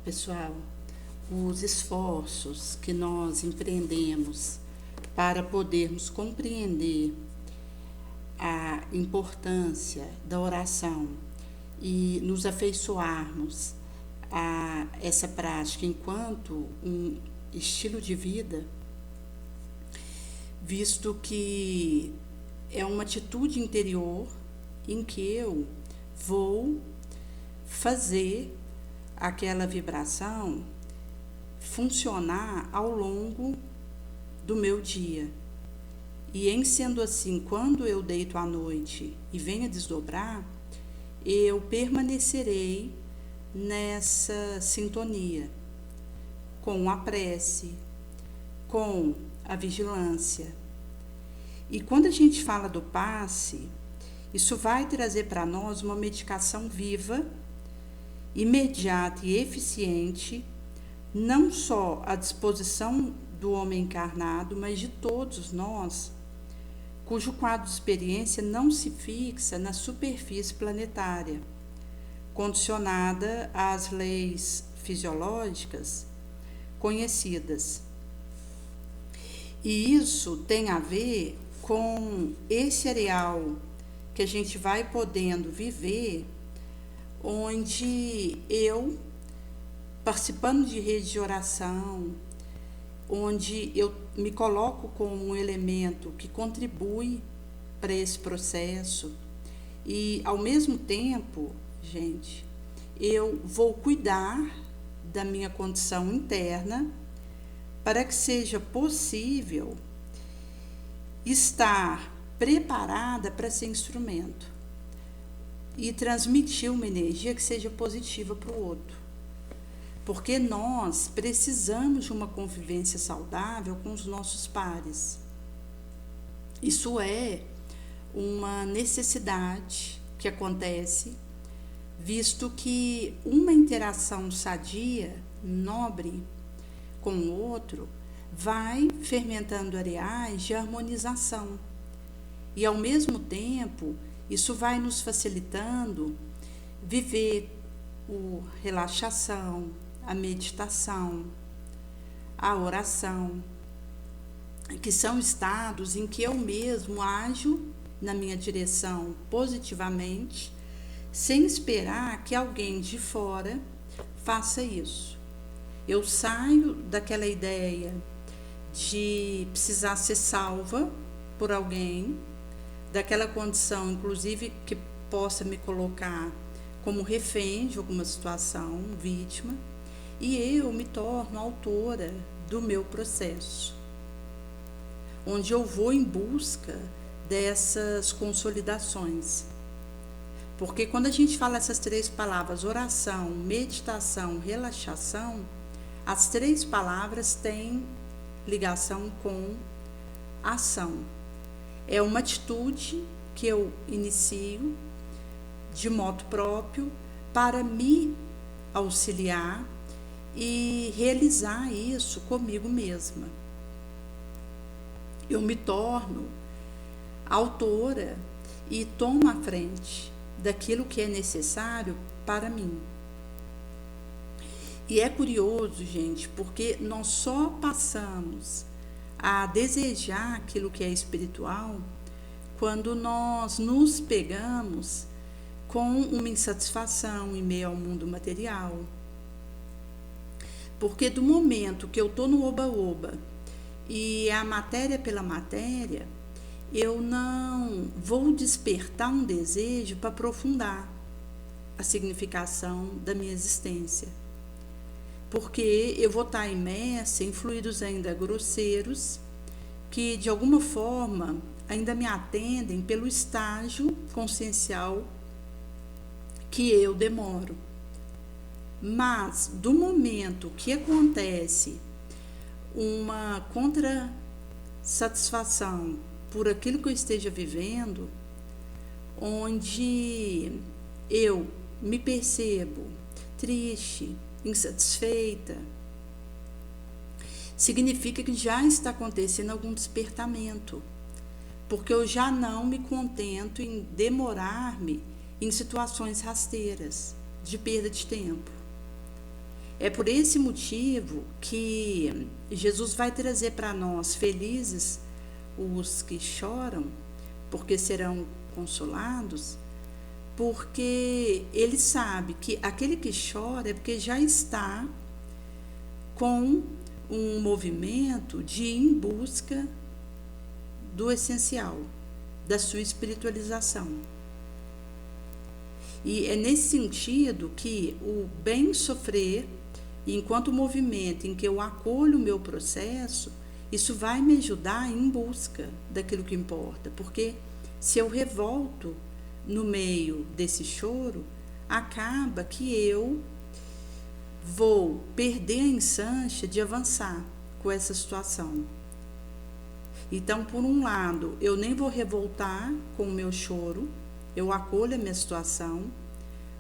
Pessoal, os esforços que nós empreendemos para podermos compreender a importância da oração e nos afeiçoarmos a essa prática enquanto um estilo de vida, visto que é uma atitude interior em que eu vou fazer aquela vibração funcionar ao longo do meu dia. E em sendo assim, quando eu deito à noite e venho a desdobrar, eu permanecerei nessa sintonia com a prece, com a vigilância. E quando a gente fala do passe, isso vai trazer para nós uma medicação viva, imediata e eficiente, não só à disposição do homem encarnado, mas de todos nós, cujo quadro de experiência não se fixa na superfície planetária, condicionada às leis fisiológicas conhecidas. E isso tem a ver com esse areal que a gente vai podendo viver, onde eu, participando de rede de oração, onde eu me coloco como um elemento que contribui para esse processo e, ao mesmo tempo, gente, eu vou cuidar da minha condição interna para que seja possível estar preparada para ser instrumento e transmitir uma energia que seja positiva para o outro. Porque nós precisamos de uma convivência saudável com os nossos pares. Isso é uma necessidade que acontece, visto que uma interação sadia, nobre com o outro, vai fermentando areais de harmonização. E, ao mesmo tempo, isso vai nos facilitando viver a relaxação, a meditação, a oração, que são estados em que eu mesmo ajo na minha direção positivamente, sem esperar que alguém de fora faça isso. Eu saio daquela ideia de precisar ser salva por alguém, daquela condição, inclusive, que possa me colocar como refém de alguma situação, vítima, e eu me torno autora do meu processo, onde eu vou em busca dessas consolidações. Porque quando a gente fala essas três palavras, oração, meditação, relaxação, as três palavras têm ligação com ação. É uma atitude que eu inicio de modo próprio para me auxiliar e realizar isso comigo mesma. Eu me torno autora e tomo a frente daquilo que é necessário para mim. E é curioso, gente, porque nós só passamos a desejar aquilo que é espiritual quando nós nos pegamos com uma insatisfação em meio ao mundo material. Porque do momento que eu estou no oba-oba e a matéria pela matéria, eu não vou despertar um desejo para aprofundar a significação da minha existência. Porque eu vou estar imersa em fluidos ainda grosseiros que, de alguma forma, ainda me atendem pelo estágio consciencial que eu demoro. Mas, do momento que acontece uma contrassatisfação por aquilo que eu esteja vivendo, onde eu me percebo triste, insatisfeita, significa que já está acontecendo algum despertamento, porque eu já não me contento em demorar-me em situações rasteiras, de perda de tempo. É por esse motivo que Jesus vai trazer para nós: felizes os que choram, porque serão consolados, porque ele sabe que aquele que chora é porque já está com um movimento de ir em busca do essencial, da sua espiritualização. E é nesse sentido que o bem sofrer, enquanto movimento em que eu acolho o meu processo, isso vai me ajudar em busca daquilo que importa, porque se eu revolto no meio desse choro, acaba que eu vou perder a ensancha de avançar com essa situação. Então, por um lado, eu nem vou revoltar com o meu choro, eu acolho a minha situação,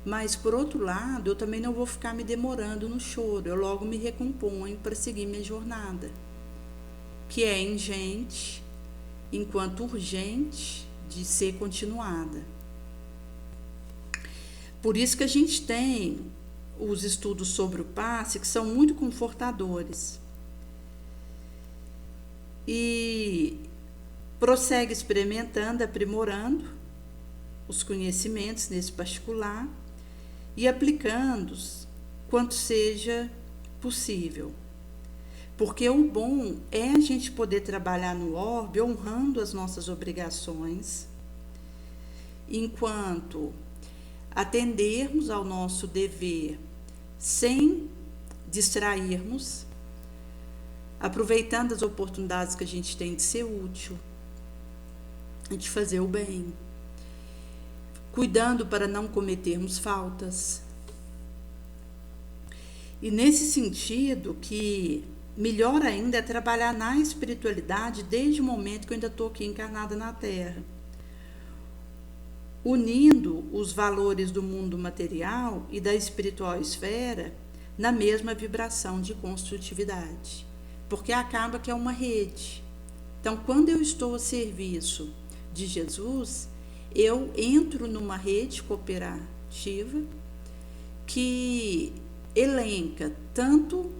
mas por outro lado, eu também não vou ficar me demorando no choro, eu logo me recomponho para seguir minha jornada, que é ingente, enquanto urgente de ser continuada. Por isso que a gente tem os estudos sobre o passe, que são muito confortadores. E prossegue experimentando, aprimorando os conhecimentos nesse particular e aplicando-os quanto seja possível. Porque o bom é a gente poder trabalhar no orbe honrando as nossas obrigações, enquanto atendermos ao nosso dever sem distrairmos, aproveitando as oportunidades que a gente tem de ser útil, de fazer o bem, cuidando para não cometermos faltas. E nesse sentido que melhor ainda é trabalhar na espiritualidade desde o momento que eu ainda estou aqui encarnada na Terra, unindo os valores do mundo material e da espiritual esfera na mesma vibração de construtividade, porque acaba que é uma rede. Então, quando eu estou a serviço de Jesus, eu entro numa rede cooperativa que elenca tanto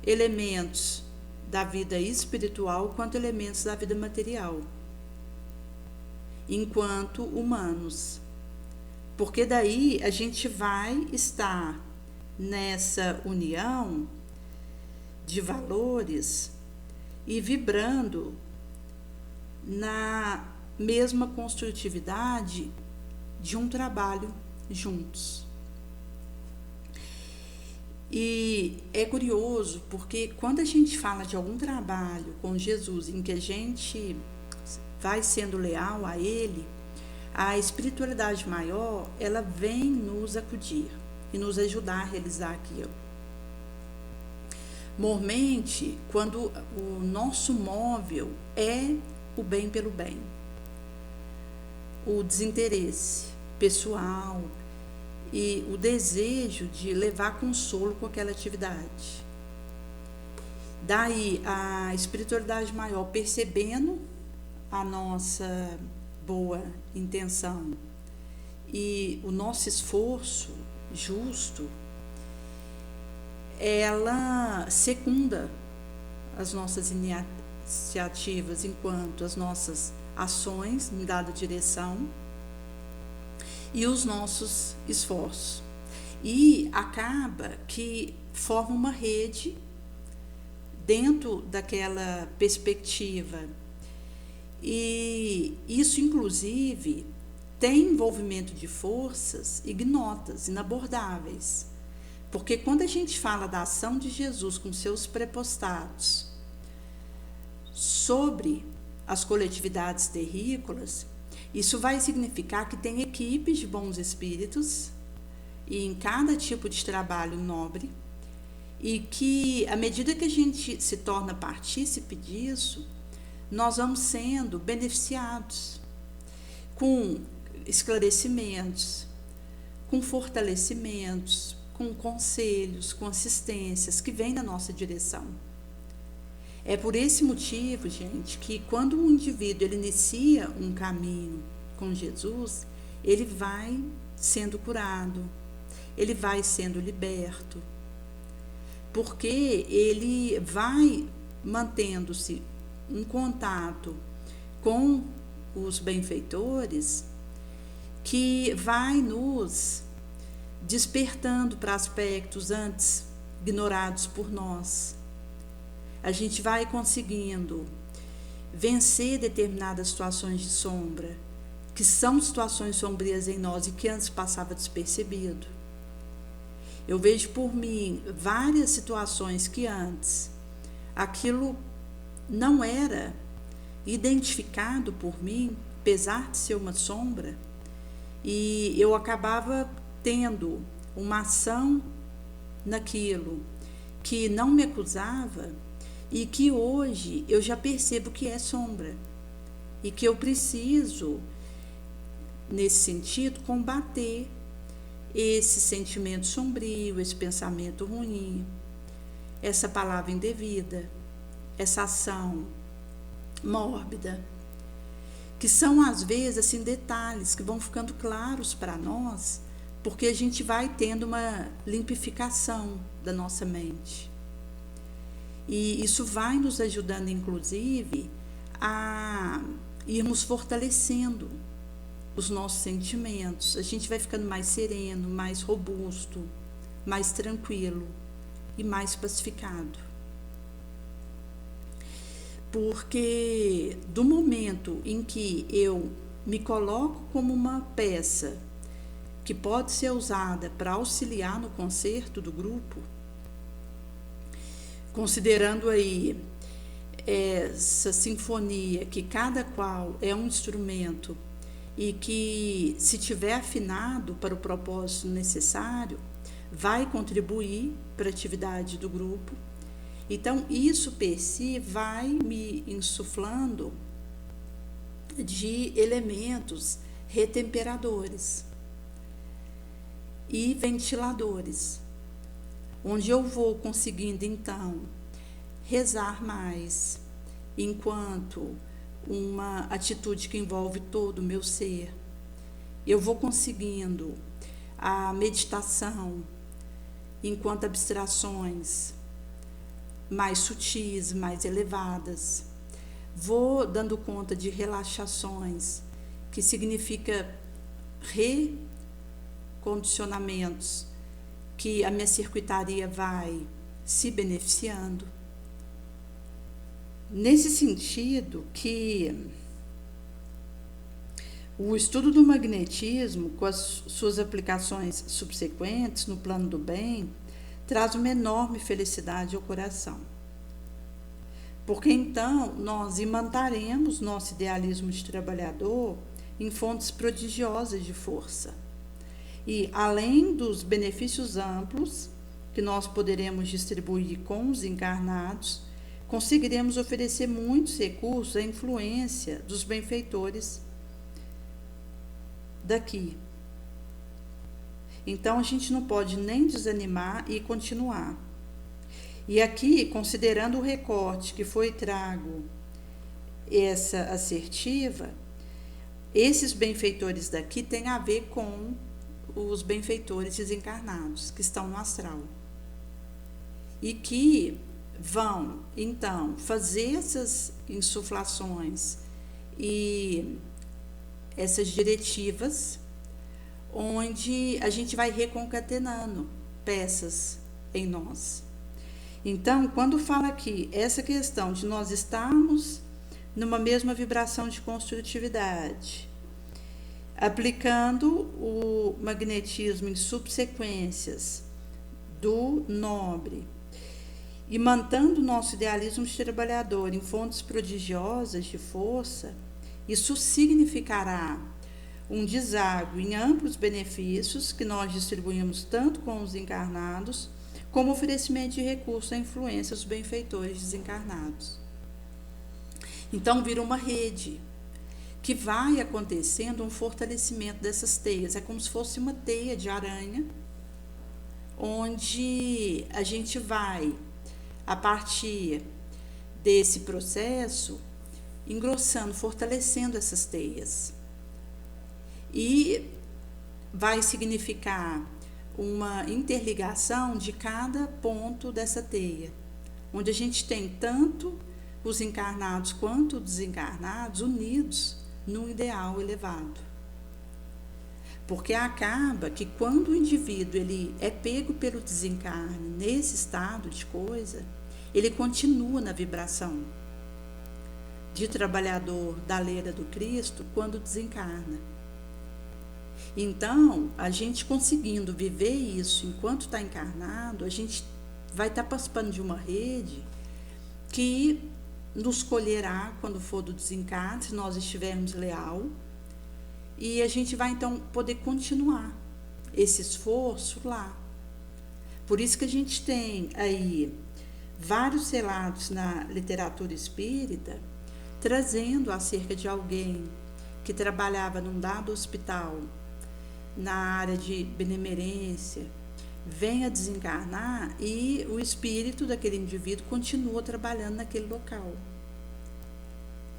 elementos da vida espiritual quanto elementos da vida material, enquanto humanos, porque daí a gente vai estar nessa união de valores e vibrando na mesma construtividade de um trabalho juntos. E é curioso porque quando a gente fala de algum trabalho com Jesus em que a gente vai sendo leal a Ele, a espiritualidade maior, ela vem nos acudir e nos ajudar a realizar aquilo. Mormente, quando o nosso móvel é o bem pelo bem, o desinteresse pessoal e o desejo de levar consolo com aquela atividade. Daí a espiritualidade maior, percebendo a nossa boa intenção e o nosso esforço justo, ela secunda as nossas iniciativas enquanto as nossas ações em dada direção e os nossos esforços. E acaba que forma uma rede dentro daquela perspectiva. E isso, inclusive, tem envolvimento de forças ignotas, inabordáveis. Porque quando a gente fala da ação de Jesus com seus prepostados sobre as coletividades terrícolas, isso vai significar que tem equipes de bons espíritos e em cada tipo de trabalho nobre, e que à medida que a gente se torna partícipe disso, nós vamos sendo beneficiados com esclarecimentos, com fortalecimentos, com conselhos, com assistências que vêm na nossa direção. É por esse motivo, gente, que quando um indivíduo ele inicia um caminho com Jesus, ele vai sendo curado, ele vai sendo liberto, porque ele vai mantendo-se em contato com os benfeitores, que vai nos despertando para aspectos antes ignorados por nós. A gente vai conseguindo vencer determinadas situações de sombra, que são situações sombrias em nós e que antes passava despercebido. Eu vejo por mim várias situações que antes aquilo não era identificado por mim, apesar de ser uma sombra, e eu acabava tendo uma ação naquilo que não me acusava e que hoje eu já percebo que é sombra e que eu preciso, nesse sentido, combater esse sentimento sombrio, esse pensamento ruim, essa palavra indevida, essa ação mórbida, que são às vezes assim detalhes que vão ficando claros para nós, porque a gente vai tendo uma limpificação da nossa mente. E isso vai nos ajudando, inclusive, a irmos fortalecendo os nossos sentimentos. A gente vai ficando mais sereno, mais robusto, mais tranquilo e mais pacificado. Porque do momento em que eu me coloco como uma peça que pode ser usada para auxiliar no concerto do grupo, considerando aí essa sinfonia, que cada qual é um instrumento e que, se tiver afinado para o propósito necessário, vai contribuir para a atividade do grupo. Então, isso per si vai me insuflando de elementos retemperadores e ventiladores, onde eu vou conseguindo, então, rezar mais, enquanto uma atitude que envolve todo o meu ser. Eu vou conseguindo a meditação enquanto abstrações mais sutis, mais elevadas. Vou dando conta de relaxações, que significa recondicionamentos, que a minha circuitaria vai se beneficiando. Nesse sentido que o estudo do magnetismo, com as suas aplicações subsequentes no plano do bem, traz uma enorme felicidade ao coração. Porque então nós imantaremos nosso idealismo de trabalhador em fontes prodigiosas de força. E além dos benefícios amplos que nós poderemos distribuir com os encarnados, conseguiremos oferecer muitos recursos à influência dos benfeitores daqui. Então, a gente não pode nem desanimar e continuar. E aqui, considerando o recorte que foi trago, essa assertiva, esses benfeitores daqui têm a ver com os benfeitores desencarnados, que estão no astral. E que vão, então, fazer essas insuflações e essas diretivas, onde a gente vai reconcatenando peças em nós. Então, quando fala aqui essa questão de nós estarmos numa mesma vibração de construtividade, aplicando o magnetismo em subsequências do nobre, e mantendo o nosso idealismo de trabalhador em fontes prodigiosas de força, isso significará um deságuo em amplos benefícios que nós distribuímos tanto com os encarnados, como oferecimento de recursos à influência dos benfeitores desencarnados. Então, vira uma rede que vai acontecendo um fortalecimento dessas teias. É como se fosse uma teia de aranha, onde a gente vai, a partir desse processo, engrossando, fortalecendo essas teias. E vai significar uma interligação de cada ponto dessa teia, onde a gente tem tanto os encarnados quanto os desencarnados unidos num ideal elevado. Porque acaba que quando o indivíduo ele é pego pelo desencarne nesse estado de coisa, ele continua na vibração de trabalhador da leira do Cristo quando desencarna. Então, a gente conseguindo viver isso enquanto está encarnado, a gente vai estar participando de uma rede que nos colherá quando for do desencarne, se nós estivermos leal, e a gente vai então poder continuar esse esforço lá. Por isso que a gente tem aí vários relatos na literatura espírita trazendo acerca de alguém que trabalhava num dado hospital na área de benemerência, vem a desencarnar e o espírito daquele indivíduo continua trabalhando naquele local,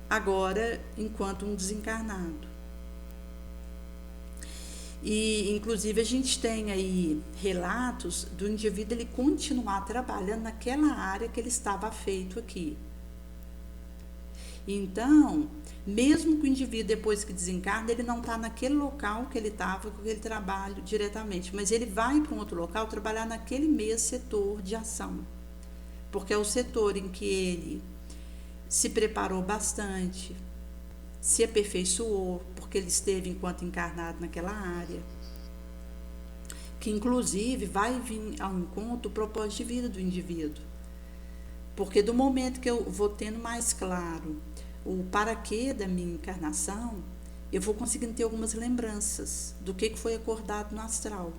agora enquanto um desencarnado. E inclusive a gente tem aí relatos do indivíduo ele continuar trabalhando naquela área que ele estava afeito aqui. Então, mesmo que o indivíduo depois que desencarna, ele não está naquele local que ele estava com aquele trabalho diretamente, mas ele vai para um outro local trabalhar naquele mesmo setor de ação, porque é o setor em que ele se preparou bastante, se aperfeiçoou, porque ele esteve enquanto encarnado naquela área, que inclusive vai vir ao encontro o propósito de vida do indivíduo. Porque do momento que eu vou tendo mais claro o para quê da minha encarnação, eu vou conseguindo ter algumas lembranças do que foi acordado no astral.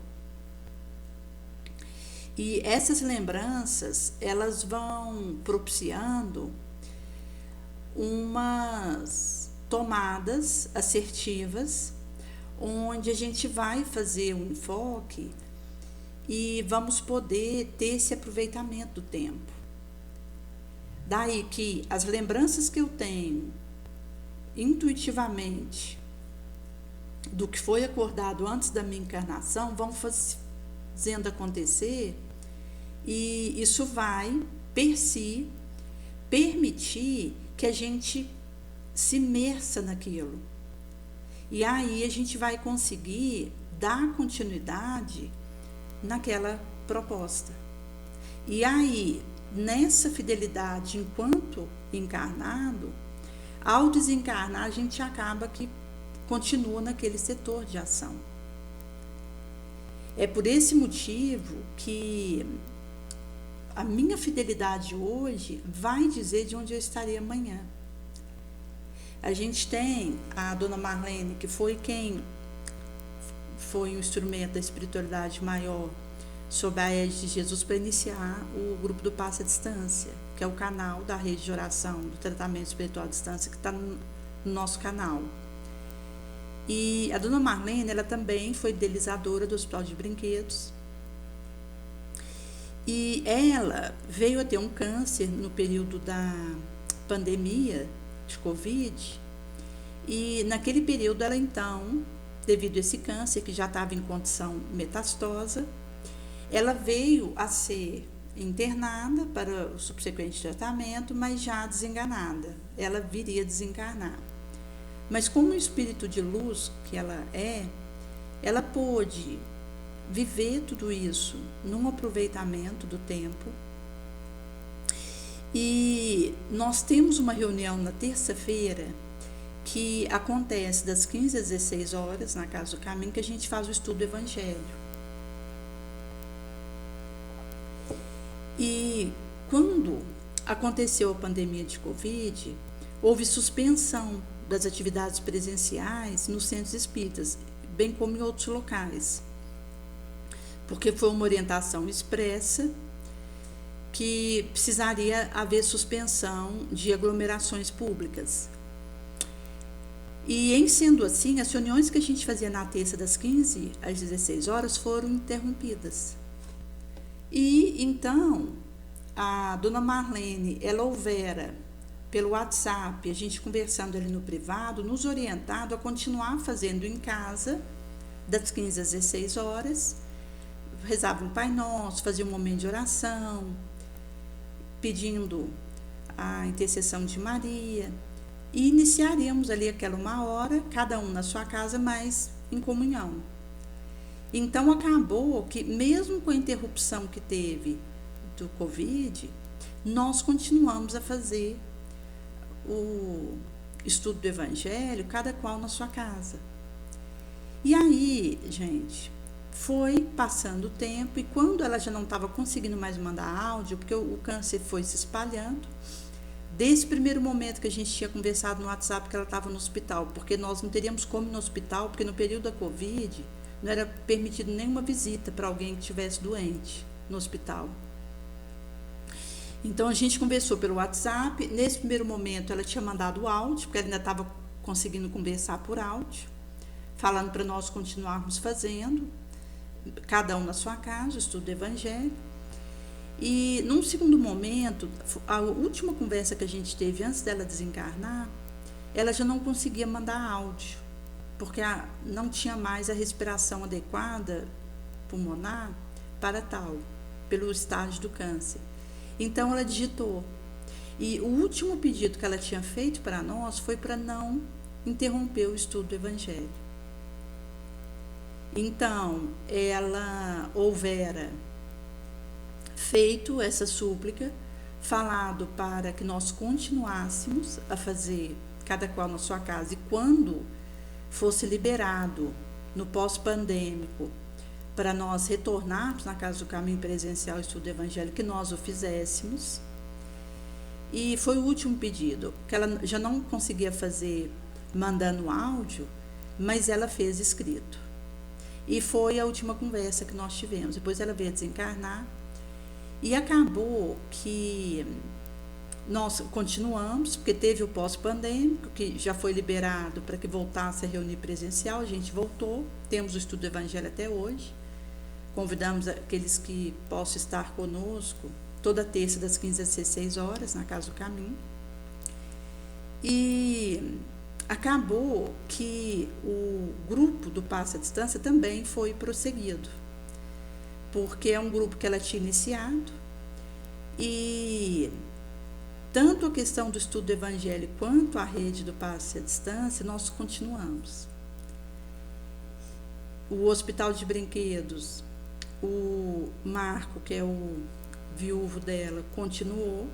E essas lembranças, elas vão propiciando umas tomadas assertivas, onde a gente vai fazer um enfoque e vamos poder ter esse aproveitamento do tempo. Daí que as lembranças que eu tenho intuitivamente do que foi acordado antes da minha encarnação vão fazendo acontecer, e isso vai, per si, permitir que a gente se imersa naquilo. E aí a gente vai conseguir dar continuidade naquela proposta. E aí, nessa fidelidade enquanto encarnado, ao desencarnar a gente acaba que continua naquele setor de ação. É por esse motivo que a minha fidelidade hoje vai dizer de onde eu estarei amanhã. A gente tem a dona Marlene, que foi quem foi o instrumento da espiritualidade maior sob a égide de Jesus para iniciar o grupo do Passe à Distância, que é o canal da rede de oração do tratamento espiritual à distância, que está no nosso canal. E a dona Marlene, ela também foi idealizadora do Hospital de Brinquedos, e ela veio a ter um câncer no período da pandemia de Covid, e naquele período ela então, devido a esse câncer que já estava em condição metastosa, ela veio a ser internada para o subsequente tratamento, mas já desenganada. Ela viria desencarnar. Mas como espírito de luz que ela pôde viver tudo isso num aproveitamento do tempo. E nós temos uma reunião na terça-feira que acontece das 15 às 16 horas na Casa do Caminho, que a gente faz o estudo do Evangelho. E quando aconteceu a pandemia de Covid, houve suspensão das atividades presenciais nos centros espíritas, bem como em outros locais, porque foi uma orientação expressa que precisaria haver suspensão de aglomerações públicas. E, em sendo assim, as reuniões que a gente fazia na terça das 15 às 16 horas foram interrompidas. E, então, a dona Marlene, ela houvera, pelo WhatsApp, a gente conversando ali no privado, nos orientado a continuar fazendo em casa, das 15 às 16 horas, rezava um Pai Nosso, fazia um momento de oração, pedindo a intercessão de Maria, e iniciaríamos ali aquela 1 hora, cada um na sua casa, mas em comunhão. Então acabou que, mesmo com a interrupção que teve do Covid, nós continuamos a fazer o estudo do Evangelho, cada qual na sua casa. E aí, gente, foi passando o tempo, e quando ela já não estava conseguindo mais mandar áudio, porque o câncer foi se espalhando, desde o primeiro momento que a gente tinha conversado no WhatsApp que ela estava no hospital, porque nós não teríamos como ir no hospital, porque no período da Covid não era permitido nenhuma visita para alguém que estivesse doente no hospital. Então a gente conversou pelo WhatsApp. Nesse primeiro momento ela tinha mandado o áudio, porque ela ainda estava conseguindo conversar por áudio, falando para nós continuarmos fazendo, cada um na sua casa, o estudo do Evangelho. E num segundo momento, a última conversa que a gente teve antes dela desencarnar, ela já não conseguia mandar áudio, porque não tinha mais a respiração adequada pulmonar para tal, pelo estágio do câncer. Então ela digitou. E o último pedido que ela tinha feito para nós foi para não interromper o estudo do Evangelho. Então, ela houvera feito essa súplica, falado para que nós continuássemos a fazer, cada qual na sua casa, e quando fosse liberado no pós-pandêmico, para nós retornarmos na Casa do Caminho presencial ao estudo do Evangelho, que nós o fizéssemos. E foi o último pedido, que ela já não conseguia fazer mandando áudio, mas ela fez escrito. E foi a última conversa que nós tivemos. Depois ela veio desencarnar, e acabou que nós continuamos, porque teve o pós-pandêmico, que já foi liberado para que voltasse a reunir presencial. A gente voltou, temos o estudo do Evangelho até hoje. Convidamos aqueles que possam estar conosco toda terça das 15 às 16 horas na Casa do Caminho. E acabou que o grupo do Passo à Distância também foi prosseguido, porque é um grupo que ela tinha iniciado, e tanto a questão do estudo do Evangelho quanto a rede do Passo à Distância, nós continuamos. O Hospital de Brinquedos, o Marco, que é o viúvo dela, continuou,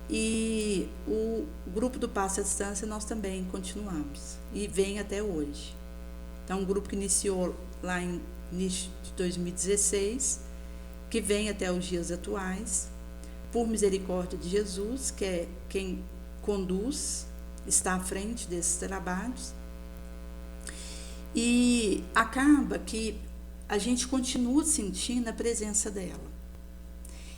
e o grupo do Passo à Distância nós também continuamos, e vem até hoje. Então, um grupo que iniciou lá em início de 2016, que vem até os dias atuais, por misericórdia de Jesus, que é quem conduz, está à frente desses trabalhos. E acaba que a gente continua sentindo a presença dela.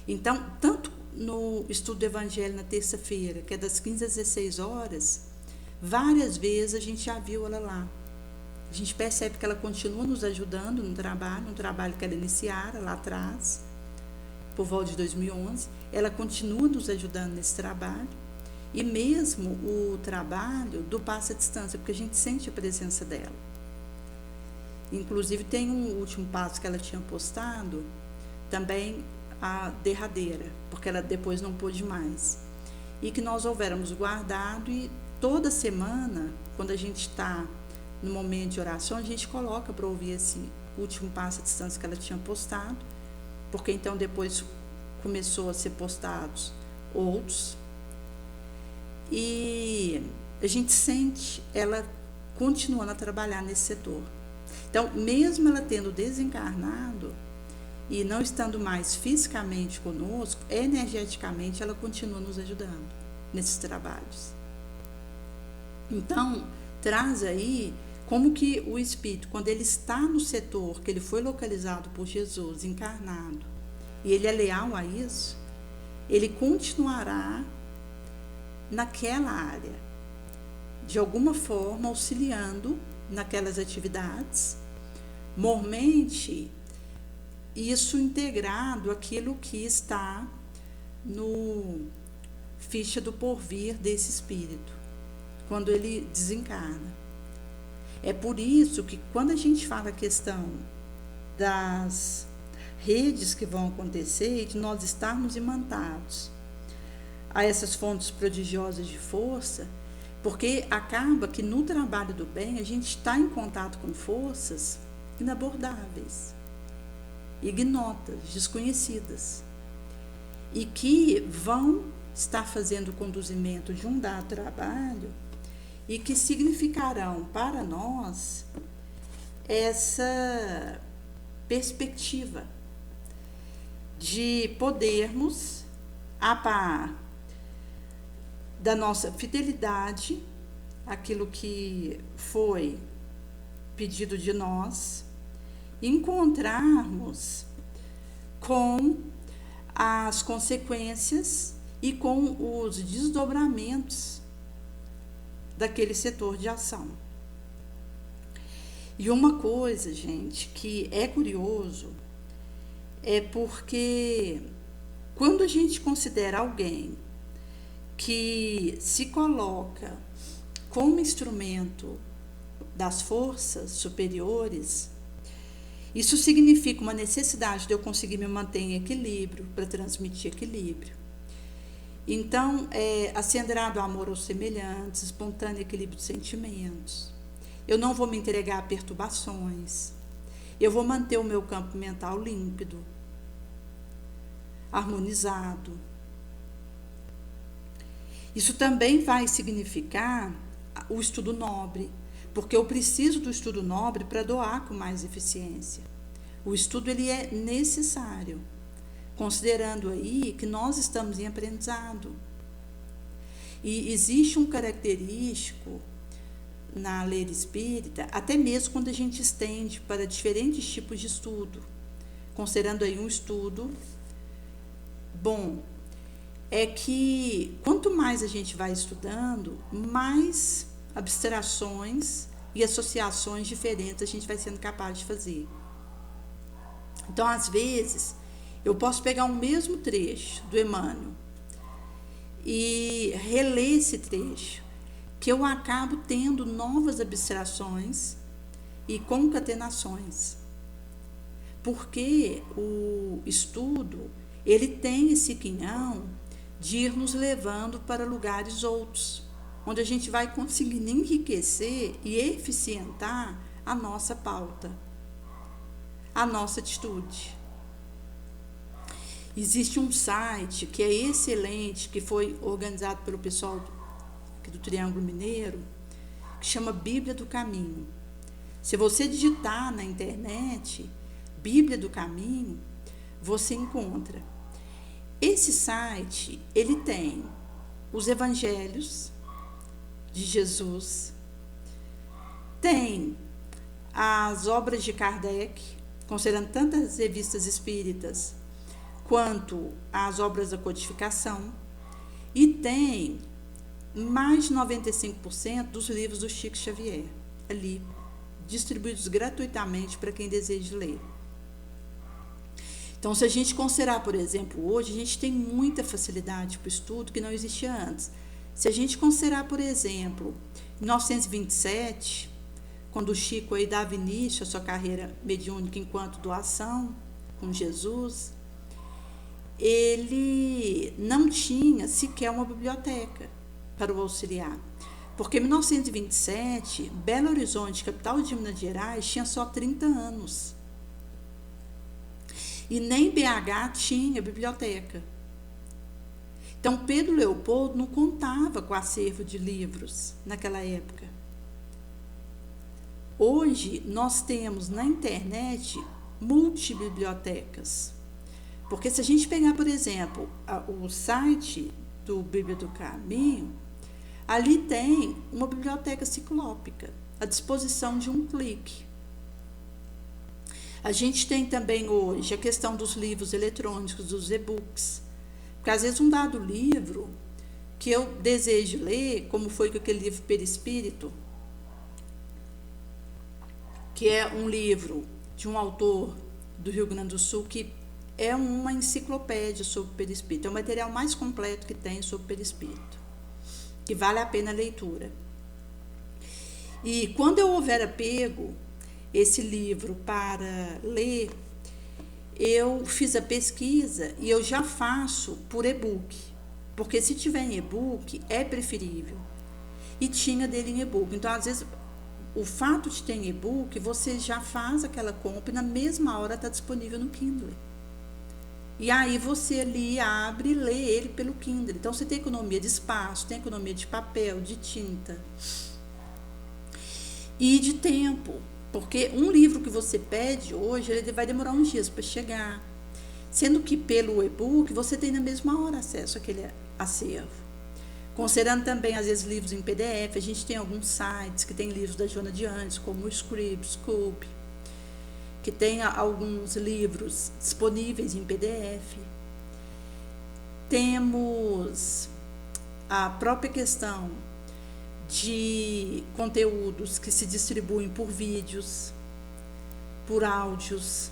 Então, tanto no estudo do Evangelho na terça-feira, que é das 15 às 16 horas, várias vezes a gente já viu ela lá. A gente percebe que ela continua nos ajudando no trabalho que ela iniciara lá atrás, por volta de 2011. Ela continua nos ajudando nesse trabalho, e mesmo o trabalho do Passo à Distância, porque a gente sente a presença dela. Inclusive, tem um último passo que ela tinha postado, também a derradeira, porque ela depois não pôde mais, e que nós houvéramos guardado, e toda semana, quando a gente está no momento de oração, a gente coloca para ouvir esse último passo à distância que ela tinha postado, porque então depois começou a ser postados outros, e a gente sente ela continuando a trabalhar nesse setor. Então, mesmo ela tendo desencarnado e não estando mais fisicamente conosco, energeticamente ela continua nos ajudando nesses trabalhos. Então, traz aí como que o espírito, quando ele está no setor que ele foi localizado por Jesus, encarnado, e ele é leal a isso, ele continuará naquela área, de alguma forma auxiliando naquelas atividades, mormente isso integrado àquilo que está no ficha do porvir desse espírito, quando ele desencarna. É por isso que, quando a gente fala a questão das redes que vão acontecer e de nós estarmos imantados a essas fontes prodigiosas de força, porque acaba que no trabalho do bem a gente está em contato com forças inabordáveis, ignotas, desconhecidas, e que vão estar fazendo o conduzimento de um dado trabalho e que significarão para nós essa perspectiva de podermos, a par da nossa fidelidade, aquilo que foi pedido de nós, encontrarmos com as consequências e com os desdobramentos daquele setor de ação. E uma coisa, gente, que é curioso, é porque quando a gente considera alguém que se coloca como instrumento das forças superiores, isso significa uma necessidade de eu conseguir me manter em equilíbrio, para transmitir equilíbrio. Então, acenderá do amor aos semelhantes, espontâneo equilíbrio de sentimentos. Eu não vou me entregar a perturbações. Eu vou manter o meu campo mental límpido, harmonizado. Isso também vai significar o estudo nobre, porque eu preciso do estudo nobre para doar com mais eficiência. O estudo ele é necessário, considerando aí que nós estamos em aprendizado. E existe um característico na lei espírita, até mesmo quando a gente estende para diferentes tipos de estudo, considerando aí um estudo bom, é que quanto mais a gente vai estudando, mais abstrações e associações diferentes a gente vai sendo capaz de fazer. Então, às vezes, eu posso pegar um mesmo trecho do Emmanuel e reler esse trecho, que eu acabo tendo novas abstrações e concatenações. Porque o estudo, ele tem esse quinhão de ir nos levando para lugares outros, onde a gente vai conseguindo enriquecer e eficientar a nossa pauta, a nossa atitude. Existe um site que é excelente, que foi organizado pelo pessoal aqui do Triângulo Mineiro, que chama Bíblia do Caminho. Se você digitar na internet Bíblia do Caminho, você encontra. Esse site, ele tem os evangelhos de Jesus, tem as obras de Kardec, considerando tantas revistas espíritas quanto as obras da codificação, e tem mais de 95% dos livros do Chico Xavier ali, distribuídos gratuitamente para quem deseja ler. Então, se a gente considerar, por exemplo, hoje, a gente tem muita facilidade para o estudo que não existia antes. Se a gente considerar, por exemplo, em 1927, quando o Chico aí dava início à sua carreira mediúnica enquanto doação com Jesus, ele não tinha sequer uma biblioteca para o auxiliar. Porque em 1927, Belo Horizonte, capital de Minas Gerais, tinha só 30 anos. E nem BH tinha biblioteca. Então, Pedro Leopoldo não contava com acervo de livros naquela época. Hoje, nós temos na internet multibibliotecas. Porque se a gente pegar, por exemplo, o site do Bíblia do Caminho, ali tem uma biblioteca ciclópica, à disposição de um clique. A gente tem também hoje a questão dos livros eletrônicos, dos e-books. Porque às vezes um dado livro que eu desejo ler, como foi com aquele livro Perispírito, que é um livro de um autor do Rio Grande do Sul, que é uma enciclopédia sobre o perispírito, é o material mais completo que tem sobre o perispírito, que vale a pena a leitura. E quando eu houver apego, esse livro para ler, eu fiz a pesquisa e eu já faço por e-book, porque se tiver em e-book é preferível. E tinha dele em e-book. Então, às vezes, o fato de ter em e-book, você já faz aquela compra e na mesma hora está disponível no Kindle. E aí você ali abre e lê ele pelo Kindle. Então, você tem economia de espaço, tem economia de papel, de tinta e de tempo. Porque um livro que você pede hoje, ele vai demorar uns dias para chegar. Sendo que pelo e-book, você tem na mesma hora acesso àquele acervo. Considerando também, às vezes, livros em PDF, a gente tem alguns sites que tem livros da Joana de Anjos, como o Scribd, Scoop, que tem alguns livros disponíveis em PDF. Temos a própria questão de conteúdos que se distribuem por vídeos, por áudios,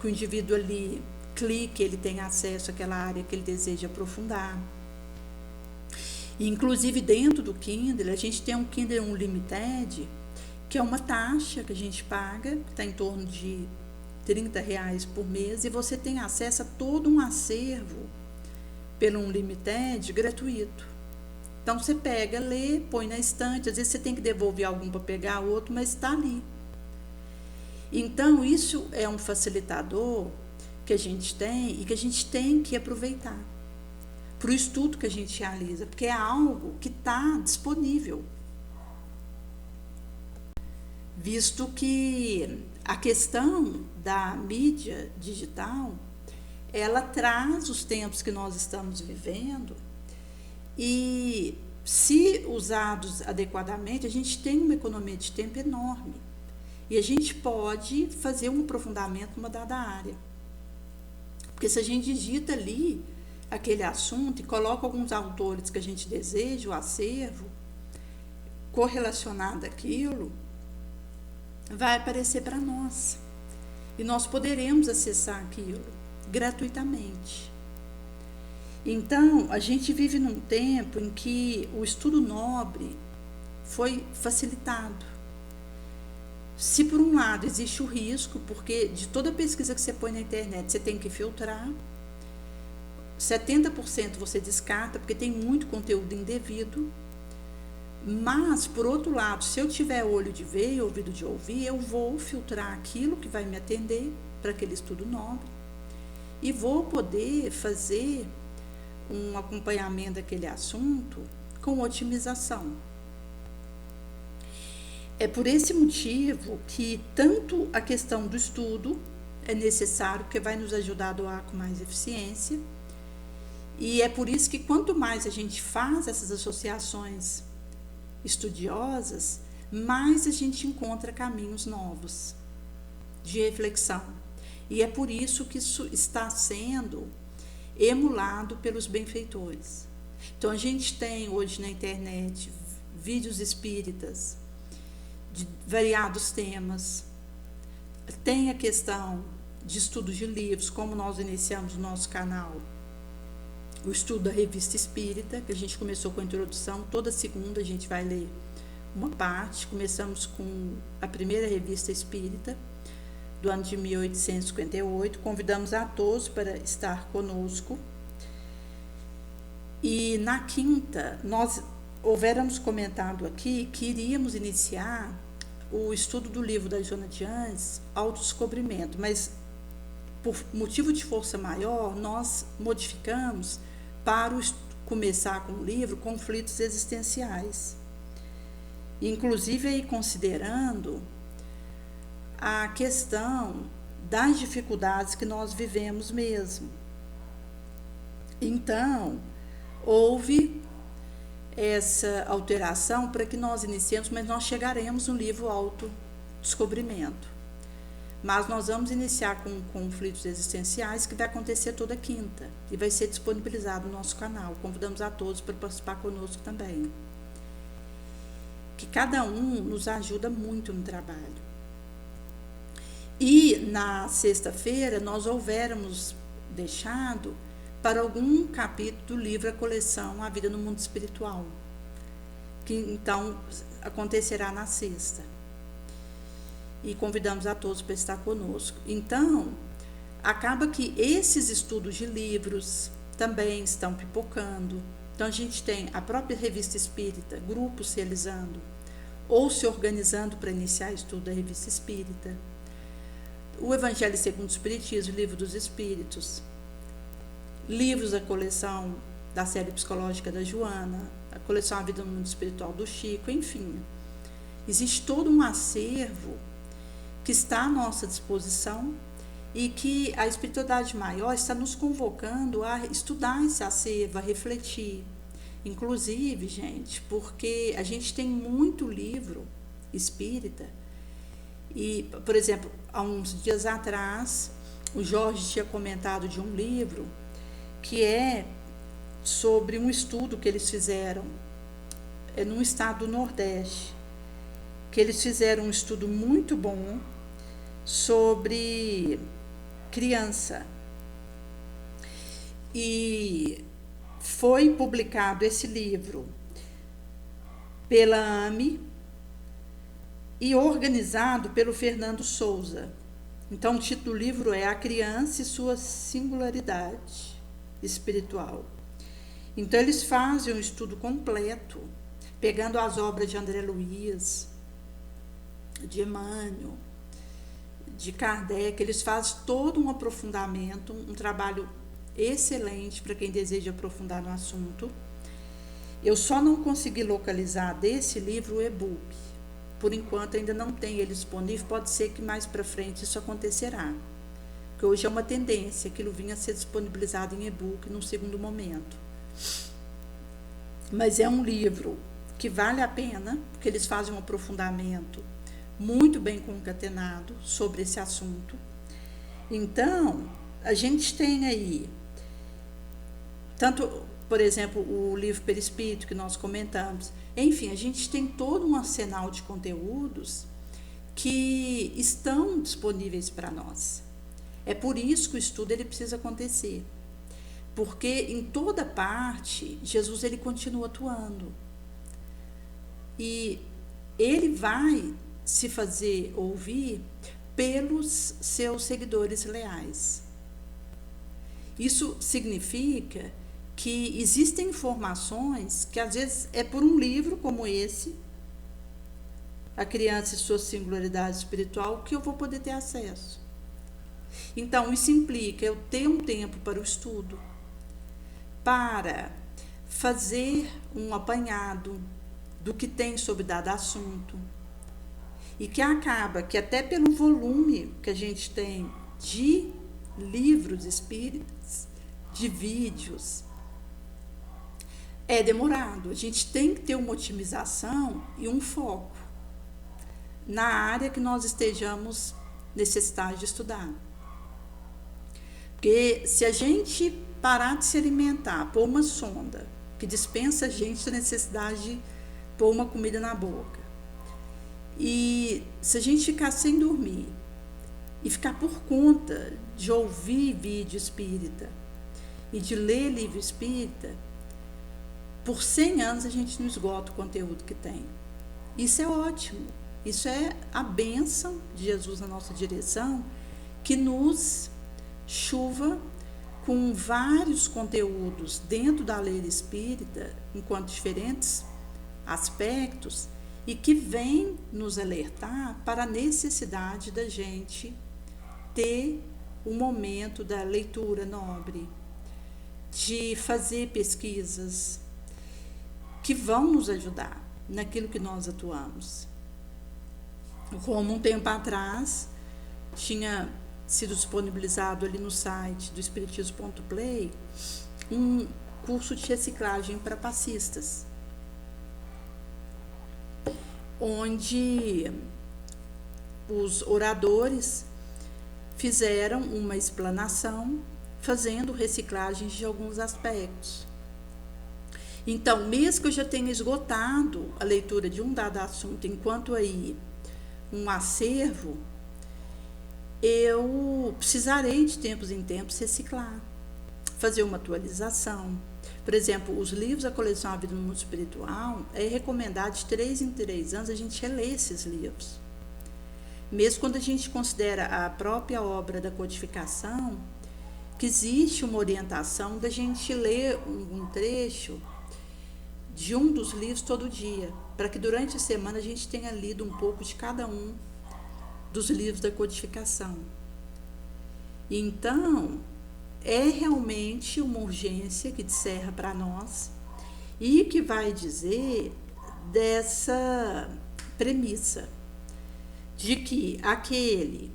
que o indivíduo ali clique, ele tem acesso àquela área que ele deseja aprofundar. Inclusive, dentro do Kindle, a gente tem um Kindle Unlimited, que é uma taxa que a gente paga, que está em torno de R$30 por mês, e você tem acesso a todo um acervo pelo Unlimited gratuito. Então, você pega, lê, põe na estante, às vezes você tem que devolver algum para pegar outro, mas está ali. Então, isso é um facilitador que a gente tem e que a gente tem que aproveitar para o estudo que a gente realiza, porque é algo que está disponível. Visto que a questão da mídia digital, ela traz os tempos que nós estamos vivendo e, se usados adequadamente, a gente tem uma economia de tempo enorme e a gente pode fazer um aprofundamento numa dada área. Porque se a gente digita ali aquele assunto e coloca alguns autores que a gente deseja, o acervo, correlacionado àquilo, vai aparecer para nós. E nós poderemos acessar aquilo gratuitamente. Então, a gente vive num tempo em que o estudo nobre foi facilitado. Se por um lado existe o risco, porque de toda pesquisa que você põe na internet, você tem que filtrar, 70% você descarta, porque tem muito conteúdo indevido. Mas, por outro lado, se eu tiver olho de ver e ouvido de ouvir, eu vou filtrar aquilo que vai me atender para aquele estudo nobre e vou poder fazer um acompanhamento daquele assunto com otimização. É por esse motivo que tanto a questão do estudo é necessário, porque vai nos ajudar a doar com mais eficiência, e é por isso que quanto mais a gente faz essas associações estudiosas, mais a gente encontra caminhos novos de reflexão. E é por isso que isso está sendo emulado pelos benfeitores. Então, a gente tem hoje na internet vídeos espíritas de variados temas, tem a questão de estudos de livros, como nós iniciamos no nosso canal, o estudo da Revista Espírita, que a gente começou com a introdução, toda segunda a gente vai ler uma parte. Começamos com a primeira Revista Espírita, do ano de 1858, convidamos a todos para estar conosco, e na quinta, nós houvéramos comentado aqui que iríamos iniciar o estudo do livro da Joana de Anjos, Autodescobrimento, mas por motivo de força maior, nós modificamos para começar com o livro Conflitos Existenciais. Inclusive, aí, considerando a questão das dificuldades que nós vivemos mesmo. Então, houve essa alteração para que nós iniciemos, mas nós chegaremos no livro Autodescobrimento. Mas nós vamos iniciar com Conflitos Existenciais, que vai acontecer toda quinta e vai ser disponibilizado no nosso canal. Convidamos a todos para participar conosco também. Que cada um nos ajuda muito no trabalho. E na sexta-feira nós houvéramos deixado para algum capítulo do livro A Coleção A Vida no Mundo Espiritual, que então acontecerá na sexta. e convidamos a todos para estar conosco. Então, acaba que esses estudos de livros também estão pipocando. Então, a gente tem a própria Revista Espírita, grupos se realizando ou se organizando para iniciar estudo da Revista Espírita. O Evangelho segundo o Espiritismo, o Livro dos Espíritos, livros da coleção da série psicológica da Joana, a coleção A Vida no Mundo Espiritual do Chico, enfim. Existe todo um acervo que está à nossa disposição e que a espiritualidade maior está nos convocando a estudar esse acervo, a refletir. Inclusive, gente, porque a gente tem muito livro espírita e, por exemplo, há uns dias atrás, o Jorge tinha comentado de um livro que é sobre um estudo que eles fizeram num estado do Nordeste, que eles fizeram um estudo muito bom sobre criança. E foi publicado esse livro pela AME e organizado pelo Fernando Souza. Então, o título do livro é A Criança e Sua Singularidade Espiritual. Então, eles fazem um estudo completo, pegando as obras de André Luiz, de Emmanuel, de Kardec. Eles fazem todo um aprofundamento, um trabalho excelente para quem deseja aprofundar no assunto. Eu só não consegui localizar desse livro o e-book. Por enquanto ainda não tem ele disponível, pode ser que mais para frente isso acontecerá. Porque hoje é uma tendência, aquilo vinha a ser disponibilizado em e-book num segundo momento. Mas é um livro que vale a pena, porque eles fazem um aprofundamento muito bem concatenado sobre esse assunto. Então, a gente tem aí tanto, por exemplo, o livro Perispírito que nós comentamos. Enfim, a gente tem todo um arsenal de conteúdos que estão disponíveis para nós. É por isso que o estudo ele precisa acontecer. Porque em toda parte, Jesus ele continua atuando. E ele vai se fazer ouvir pelos seus seguidores leais. Isso significa que existem informações que às vezes é por um livro como esse, A Criança e Sua Singularidade Espiritual, que eu vou poder ter acesso. Então, isso implica eu ter um tempo para o estudo, para fazer um apanhado do que tem sobre dado assunto, e que acaba que até pelo volume que a gente tem de livros espíritas, de vídeos, é demorado. A gente tem que ter uma otimização e um foco na área que nós estejamos necessitados de estudar. Porque se a gente parar de se alimentar, pôr uma sonda que dispensa a gente da necessidade de pôr uma comida na boca, e se a gente ficar sem dormir e ficar por conta de ouvir vídeo espírita e de ler livro espírita, por 100 anos a gente não esgota o conteúdo que tem. Isso é ótimo. Isso é a bênção de Jesus na nossa direção, que nos chuva com vários conteúdos dentro da lei espírita, enquanto diferentes aspectos, e que vem nos alertar para a necessidade da gente ter um momento da leitura nobre, de fazer pesquisas que vão nos ajudar naquilo que nós atuamos. Como um tempo atrás tinha sido disponibilizado ali no site do espiritismo.play um curso de reciclagem para passistas, onde os oradores fizeram uma explanação fazendo reciclagens de alguns aspectos. Então, mesmo que eu já tenha esgotado a leitura de um dado assunto, enquanto aí um acervo, eu precisarei de tempos em tempos reciclar, fazer uma atualização. Por exemplo, os livros da coleção A Vida no Mundo Espiritual, é recomendado de 3 em 3 anos a gente reler esses livros. Mesmo quando a gente considera a própria obra da codificação, que existe uma orientação da gente ler um trecho de um dos livros todo dia, para que durante a semana a gente tenha lido um pouco de cada um dos livros da codificação. Então, é realmente uma urgência que descerra para nós e que vai dizer dessa premissa de que aquele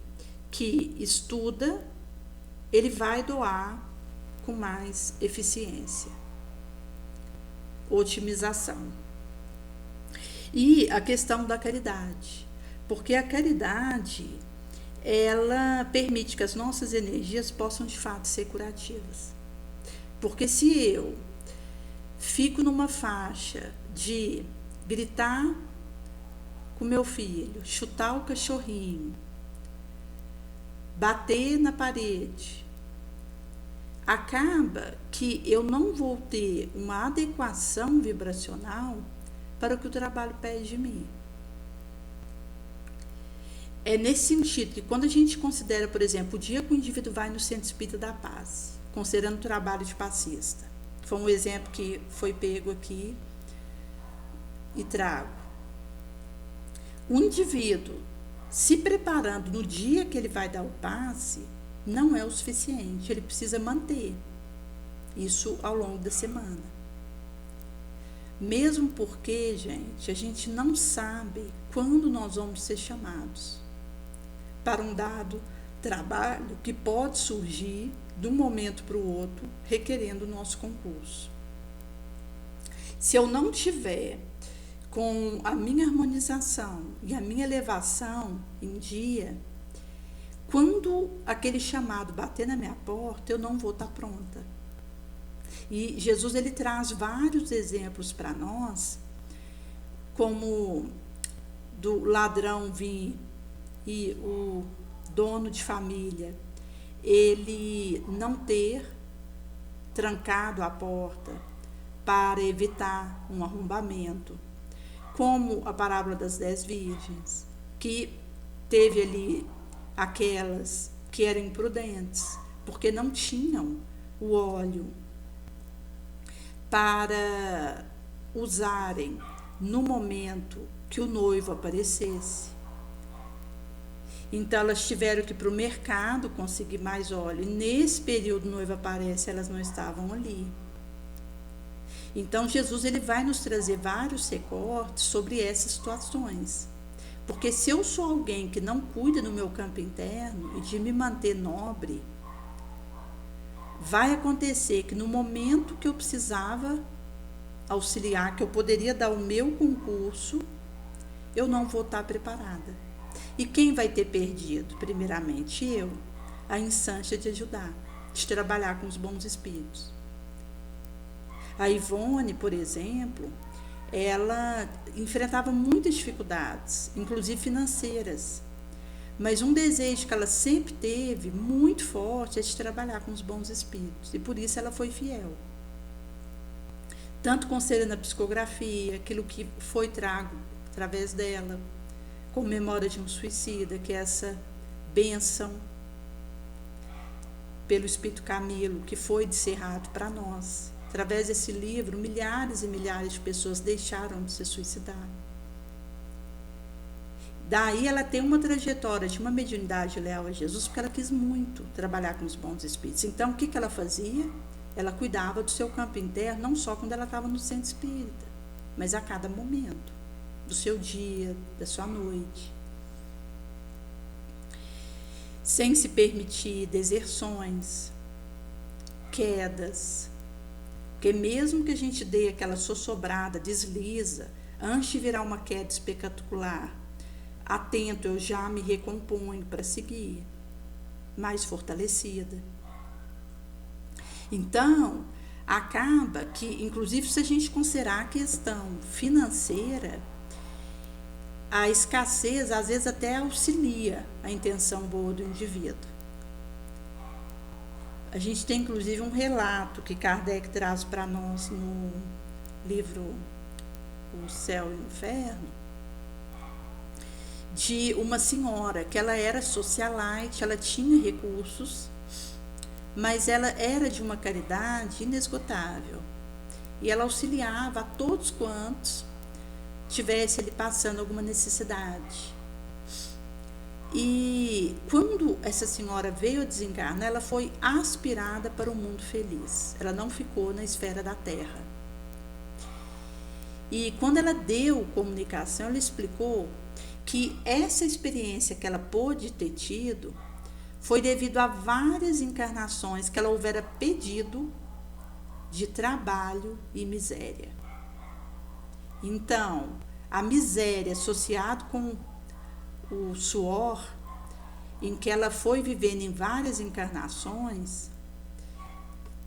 que estuda, ele vai doar com mais eficiência, otimização. E a questão da caridade, porque a caridade, ela permite que as nossas energias possam de fato ser curativas. Porque se eu fico numa faixa de gritar com meu filho, chutar o cachorrinho, bater na parede, acaba que eu não vou ter uma adequação vibracional para o que o trabalho pede de mim. É nesse sentido que quando a gente considera, por exemplo, o dia que o indivíduo vai no Centro Espírita da Paz, considerando o trabalho de passista, foi um exemplo que foi pego aqui e trago. O indivíduo se preparando no dia que ele vai dar o passe não é o suficiente, ele precisa manter isso ao longo da semana. Mesmo porque, gente, a gente não sabe quando nós vamos ser chamados para um dado trabalho que pode surgir de um momento para o outro, requerendo o nosso concurso. Se eu não tiver com a minha harmonização e a minha elevação em dia, quando aquele chamado bater na minha porta, eu não vou estar pronta. E Jesus, ele traz vários exemplos para nós, como do ladrão vir e o dono de família, ele não ter trancado a porta para evitar um arrombamento, como a parábola das 10 virgens, que teve ali aquelas que eram imprudentes, porque não tinham o óleo para usarem no momento que o noivo aparecesse. Então elas tiveram que ir para o mercado conseguir mais óleo, e nesse período o noivo aparece, elas não estavam ali. Então Jesus, ele vai nos trazer vários recortes sobre essas situações, porque se eu sou alguém que não cuida do meu campo interno e de me manter nobre, vai acontecer que no momento que eu precisava auxiliar, que eu poderia dar o meu concurso, eu não vou estar preparada. E quem vai ter perdido? Primeiramente eu, a instância de ajudar, de trabalhar com os bons espíritos. A Ivone, por exemplo, ela enfrentava muitas dificuldades, inclusive financeiras, mas um desejo que ela sempre teve, muito forte, é de trabalhar com os bons espíritos, e por isso ela foi fiel. Tanto conselho na psicografia, aquilo que foi trago através dela, como Memória de um Suicida, que é essa bênção pelo Espírito Camilo, que foi descerrado para nós. Através desse livro, milhares e milhares de pessoas deixaram de se suicidar. Daí ela tem uma trajetória de uma mediunidade leal a Jesus, porque ela quis muito trabalhar com os bons espíritos. Então, o que ela fazia? Ela cuidava do seu campo interno, não só quando ela estava no centro espírita, mas a cada momento do seu dia, da sua noite. Sem se permitir deserções, quedas, porque mesmo que a gente dê aquela sossobrada, desliza, antes de virar uma queda espetacular, atento, eu já me recomponho para seguir, mais fortalecida. Então, acaba que, inclusive, se a gente considerar a questão financeira, a escassez, às vezes, até auxilia a intenção boa do indivíduo. A gente tem, inclusive, um relato que Kardec traz para nós no livro O Céu e o Inferno, de uma senhora que ela era socialite, ela tinha recursos, mas ela era de uma caridade inesgotável. E ela auxiliava a todos quantos tivesse ali passando alguma necessidade. E quando essa senhora veio a desencarnar, ela foi aspirada para o mundo feliz. Ela não ficou na esfera da terra. E quando ela deu comunicação, ela explicou que essa experiência que ela pôde ter tido foi devido a várias encarnações que ela houvera pedido de trabalho e miséria. Então, a miséria associada com o suor, em que ela foi vivendo em várias encarnações,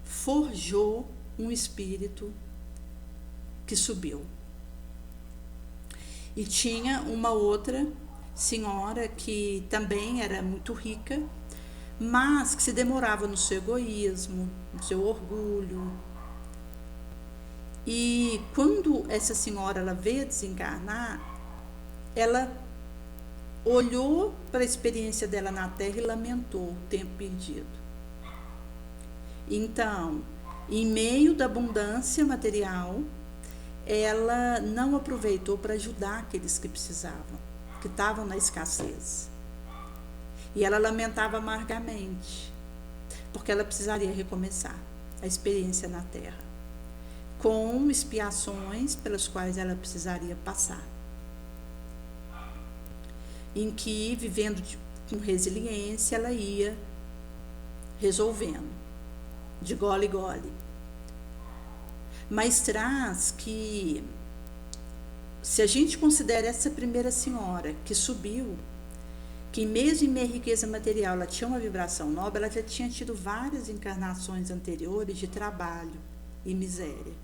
forjou um espírito que subiu. E tinha uma outra senhora que também era muito rica, mas que se demorava no seu egoísmo, no seu orgulho. E quando essa senhora ela veio a desencarnar, ela olhou para a experiência dela na Terra e lamentou o tempo perdido. Então, em meio da abundância material, ela não aproveitou para ajudar aqueles que precisavam, que estavam na escassez. E ela lamentava amargamente, porque ela precisaria recomeçar a experiência na Terra, com expiações pelas quais ela precisaria passar. Em que, vivendo com resiliência, ela ia resolvendo, de gole em gole. Mas traz que, se a gente considera essa primeira senhora que subiu, que mesmo em meia riqueza material ela tinha uma vibração nobre, ela já tinha tido várias encarnações anteriores de trabalho e miséria.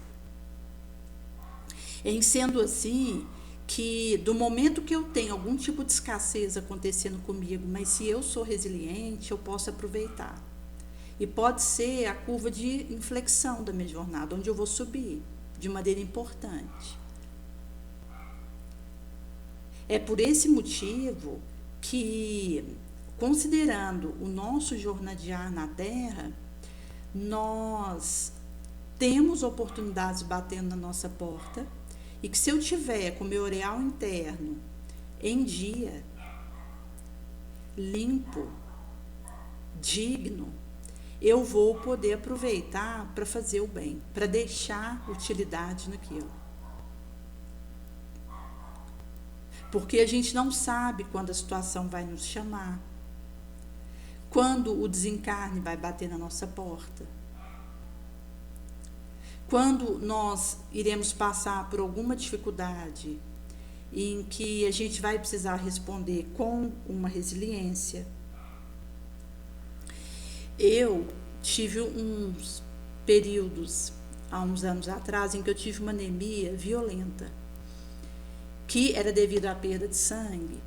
Em sendo assim, que do momento que eu tenho algum tipo de escassez acontecendo comigo, mas se eu sou resiliente, eu posso aproveitar. E pode ser a curva de inflexão da minha jornada, onde eu vou subir de maneira importante. É por esse motivo que, considerando o nosso jornadear na Terra, nós temos oportunidades batendo na nossa porta, e que se eu tiver com o meu real interno em dia, limpo, digno, eu vou poder aproveitar para fazer o bem, para deixar utilidade naquilo. Porque a gente não sabe quando a situação vai nos chamar, quando o desencarne vai bater na nossa porta, quando nós iremos passar por alguma dificuldade em que a gente vai precisar responder com uma resiliência. Eu tive uns períodos, há uns anos atrás, em que eu tive uma anemia violenta, que era devido à perda de sangue.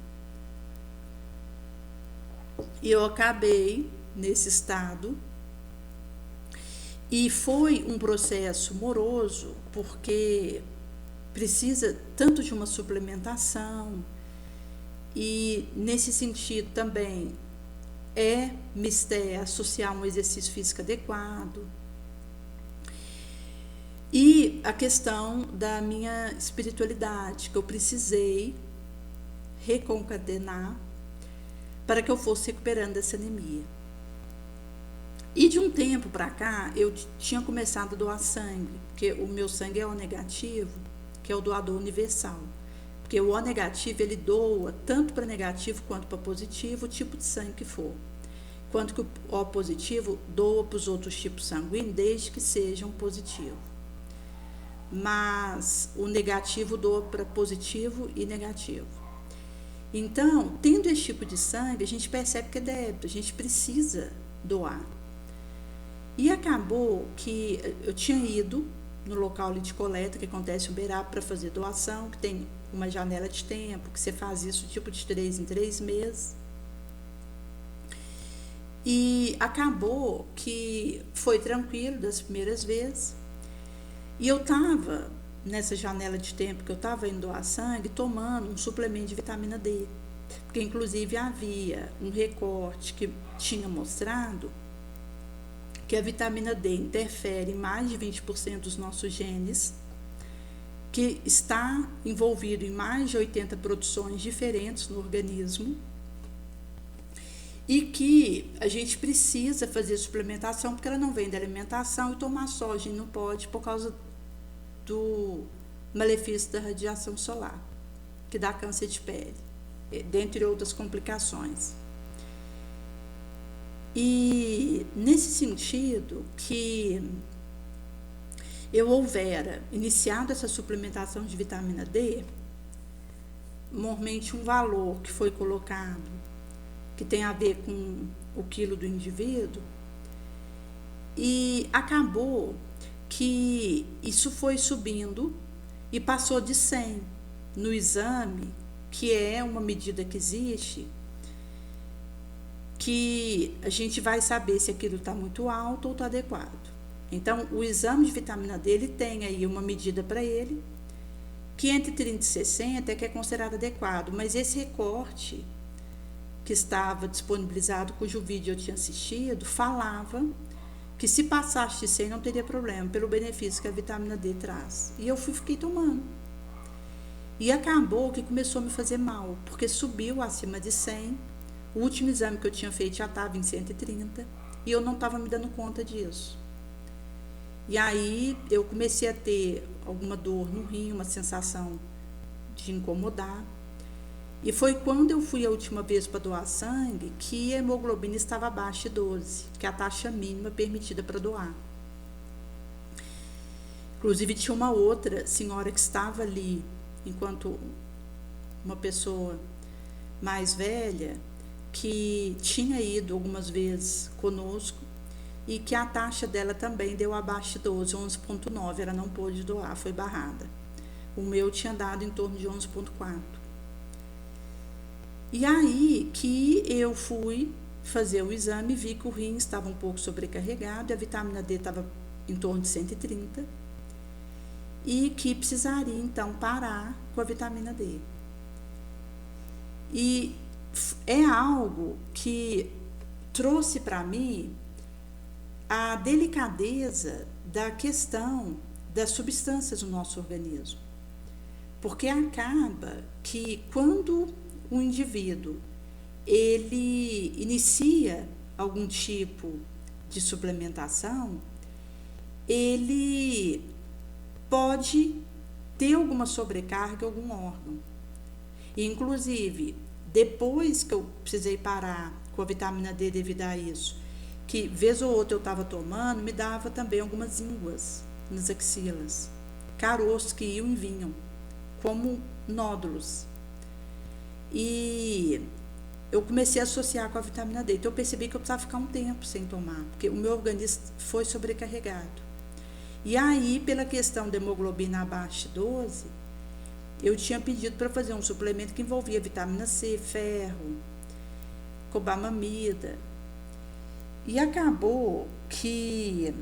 E eu acabei nesse estado. E foi um processo moroso, porque precisa tanto de uma suplementação, e nesse sentido também é mistério associar um exercício físico adequado. E a questão da minha espiritualidade, que eu precisei reconcatenar para que eu fosse recuperando dessa anemia. E de um tempo para cá, eu tinha começado a doar sangue, porque o meu sangue é O negativo, que é o doador universal. Porque o O negativo, ele doa tanto para negativo quanto para positivo, o tipo de sangue que for. Enquanto que o O positivo doa para os outros tipos sanguíneos, desde que sejam positivos. Mas o negativo doa para positivo e negativo. Então, tendo esse tipo de sangue, a gente percebe que é débito, a gente precisa doar. E acabou que eu tinha ido no local de coleta, que acontece o Uberaba, para fazer doação, que tem uma janela de tempo, que você faz isso tipo de 3 em 3 meses. E acabou que foi tranquilo das primeiras vezes. E eu estava nessa janela de tempo que eu estava indo doar sangue, tomando um suplemento de vitamina D. porque inclusive havia um recorte que tinha mostrado que a vitamina D interfere em mais de 20% dos nossos genes, que está envolvido em mais de 80 produções diferentes no organismo, e que a gente precisa fazer suplementação porque ela não vem da alimentação, e tomar soja não pode por causa do malefício da radiação solar, que dá câncer de pele, dentre outras complicações. E nesse sentido que eu houvera iniciado essa suplementação de vitamina D, normalmente um valor que foi colocado, que tem a ver com o quilo do indivíduo, e acabou que isso foi subindo e passou de 100 no exame, que é uma medida que existe, que a gente vai saber se aquilo está muito alto ou está adequado. Então, o exame de vitamina D, ele tem aí uma medida para ele, que entre 30 e 60 é que é considerado adequado, mas esse recorte que estava disponibilizado, cujo vídeo eu tinha assistido, falava que se passasse de 100 não teria problema, pelo benefício que a vitamina D traz. E eu fiquei tomando. E acabou que começou a me fazer mal, porque subiu acima de 100, o último exame que eu tinha feito já estava em 130, e eu não estava me dando conta disso. E aí eu comecei a ter alguma dor no rim, uma sensação de incomodar. E foi quando eu fui a última vez para doar sangue que a hemoglobina estava abaixo de 12, que é a taxa mínima permitida para doar. Inclusive tinha uma outra senhora que estava ali, enquanto uma pessoa mais velha, que tinha ido algumas vezes conosco, e que a taxa dela também deu abaixo de 12, 11,9, ela não pôde doar, foi barrada. O meu tinha dado em torno de 11,4. E aí que eu fui fazer o exame, vi que o rim estava um pouco sobrecarregado, e a vitamina D estava em torno de 130, e que precisaria então parar com a vitamina D. E é algo que trouxe para mim a delicadeza da questão das substâncias no nosso organismo. Porque acaba que quando o indivíduo ele inicia algum tipo de suplementação, ele pode ter alguma sobrecarga em algum órgão. E, inclusive, depois que eu precisei parar com a vitamina D devido a isso, que vez ou outra eu estava tomando, me dava também algumas ínguas nas axilas, caroços que iam e vinham, como nódulos. E eu comecei a associar com a vitamina D. Então eu percebi que eu precisava ficar um tempo sem tomar, porque o meu organismo foi sobrecarregado. E aí, pela questão da hemoglobina abaixo de 12, eu tinha pedido para fazer um suplemento que envolvia vitamina C, ferro, cobamamida. E acabou que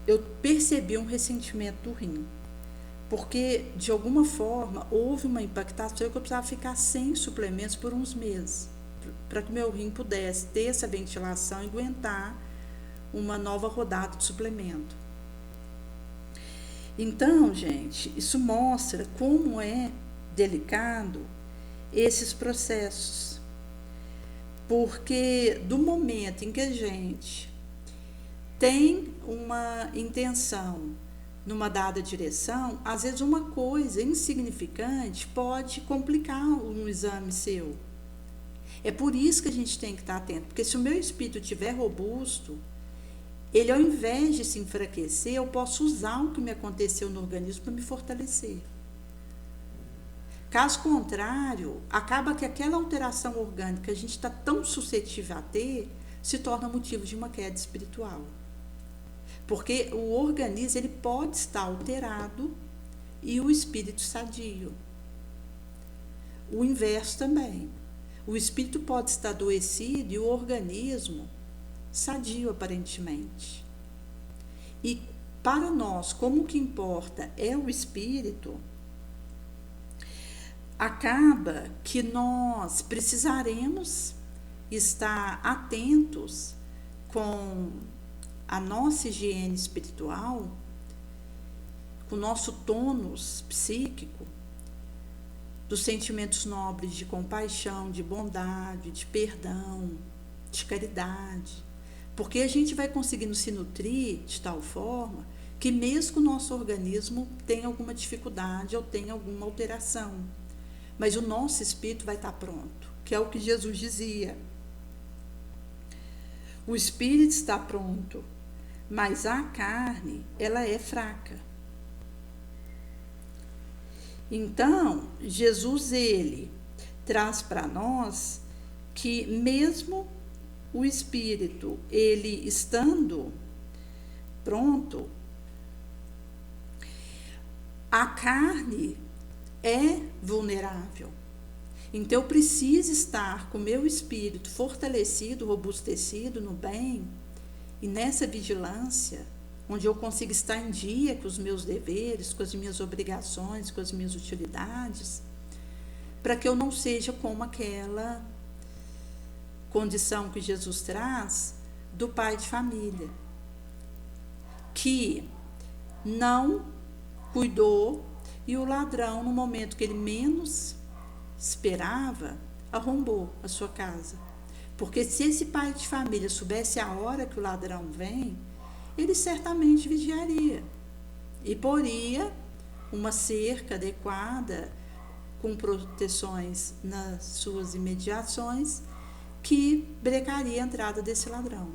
eu percebi um ressentimento do rim, porque de alguma forma houve uma impactação que eu precisava ficar sem suplementos por uns meses, para que meu rim pudesse ter essa ventilação e aguentar uma nova rodada de suplemento. Então, gente, isso mostra como é delicado esses processos. Porque do momento em que a gente tem uma intenção numa dada direção, às vezes uma coisa insignificante pode complicar um exame seu. É por isso que a gente tem que estar atento, porque se o meu espírito estiver robusto, ele, ao invés de se enfraquecer, eu posso usar o que me aconteceu no organismo para me fortalecer. Caso contrário, acaba que aquela alteração orgânica que a gente está tão suscetível a ter, se torna motivo de uma queda espiritual. Porque o organismo ele pode estar alterado e o espírito sadio. O inverso também. O espírito pode estar adoecido e o organismo sadio, aparentemente. E para nós, como o que importa é o espírito, acaba que nós precisaremos estar atentos com a nossa higiene espiritual, com o nosso tônus psíquico, dos sentimentos nobres de compaixão, de bondade, de perdão, de caridade, porque a gente vai conseguindo se nutrir de tal forma que mesmo que o nosso organismo tenha alguma dificuldade ou tenha alguma alteração, mas o nosso espírito vai estar pronto, que é o que Jesus dizia. O espírito está pronto, mas a carne, ela é fraca. Então, Jesus, ele traz para nós que mesmo o espírito, ele estando pronto, a carne é vulnerável. Então, eu preciso estar com o meu espírito fortalecido, robustecido no bem, e nessa vigilância, onde eu consigo estar em dia com os meus deveres, com as minhas obrigações, com as minhas utilidades, para que eu não seja como aquela condição que Jesus traz do pai de família, que não cuidou e o ladrão, no momento que ele menos esperava, arrombou a sua casa. Porque se esse pai de família soubesse a hora que o ladrão vem, ele certamente vigiaria e poria uma cerca adequada com proteções nas suas imediações que brecaria a entrada desse ladrão.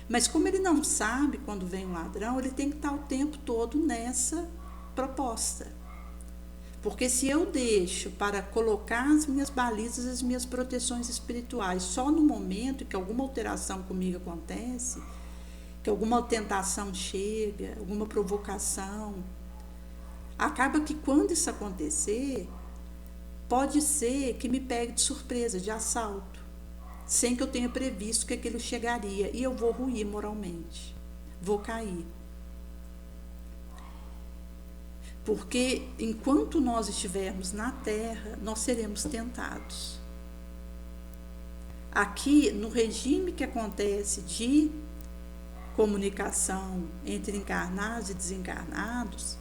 Mas como ele não sabe quando vem um ladrão, ele tem que estar o tempo todo nessa proposta. Porque se eu deixo para colocar as minhas balizas, as minhas proteções espirituais só no momento em que alguma alteração comigo acontece, que alguma tentação chega, alguma provocação, acaba que quando isso acontecer, pode ser que me pegue de surpresa, de assalto, sem que eu tenha previsto que aquilo chegaria, e eu vou ruir moralmente, vou cair. Porque enquanto nós estivermos na Terra, nós seremos tentados. Aqui, no regime que acontece de comunicação entre encarnados e desencarnados,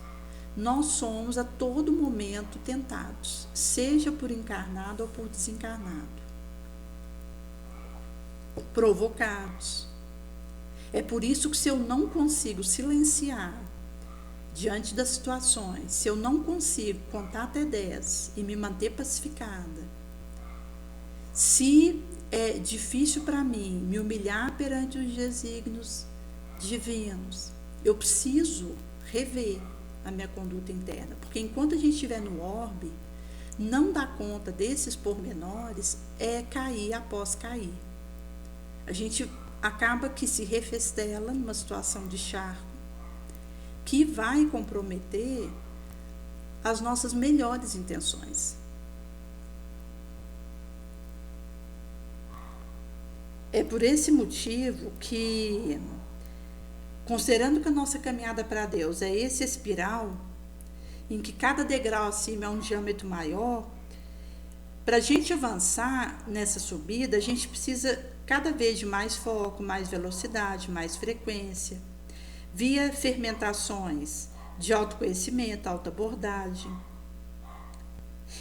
nós somos a todo momento tentados, seja por encarnado ou por desencarnado, provocados. É por isso que se eu não consigo silenciar diante das situações, se eu não consigo contar até 10 e me manter pacificada, se é difícil para mim me humilhar perante os desígnios divinos, eu preciso rever a minha conduta interna, porque enquanto a gente estiver no orbe, não dar conta desses pormenores é cair após cair. A gente acaba que se refestela numa situação de charco, que vai comprometer as nossas melhores intenções. É por esse motivo que, considerando que a nossa caminhada para Deus é esse espiral, em que cada degrau acima é um diâmetro maior, para a gente avançar nessa subida, a gente precisa cada vez de mais foco, mais velocidade, mais frequência, via fermentações de autoconhecimento, autoabordagem.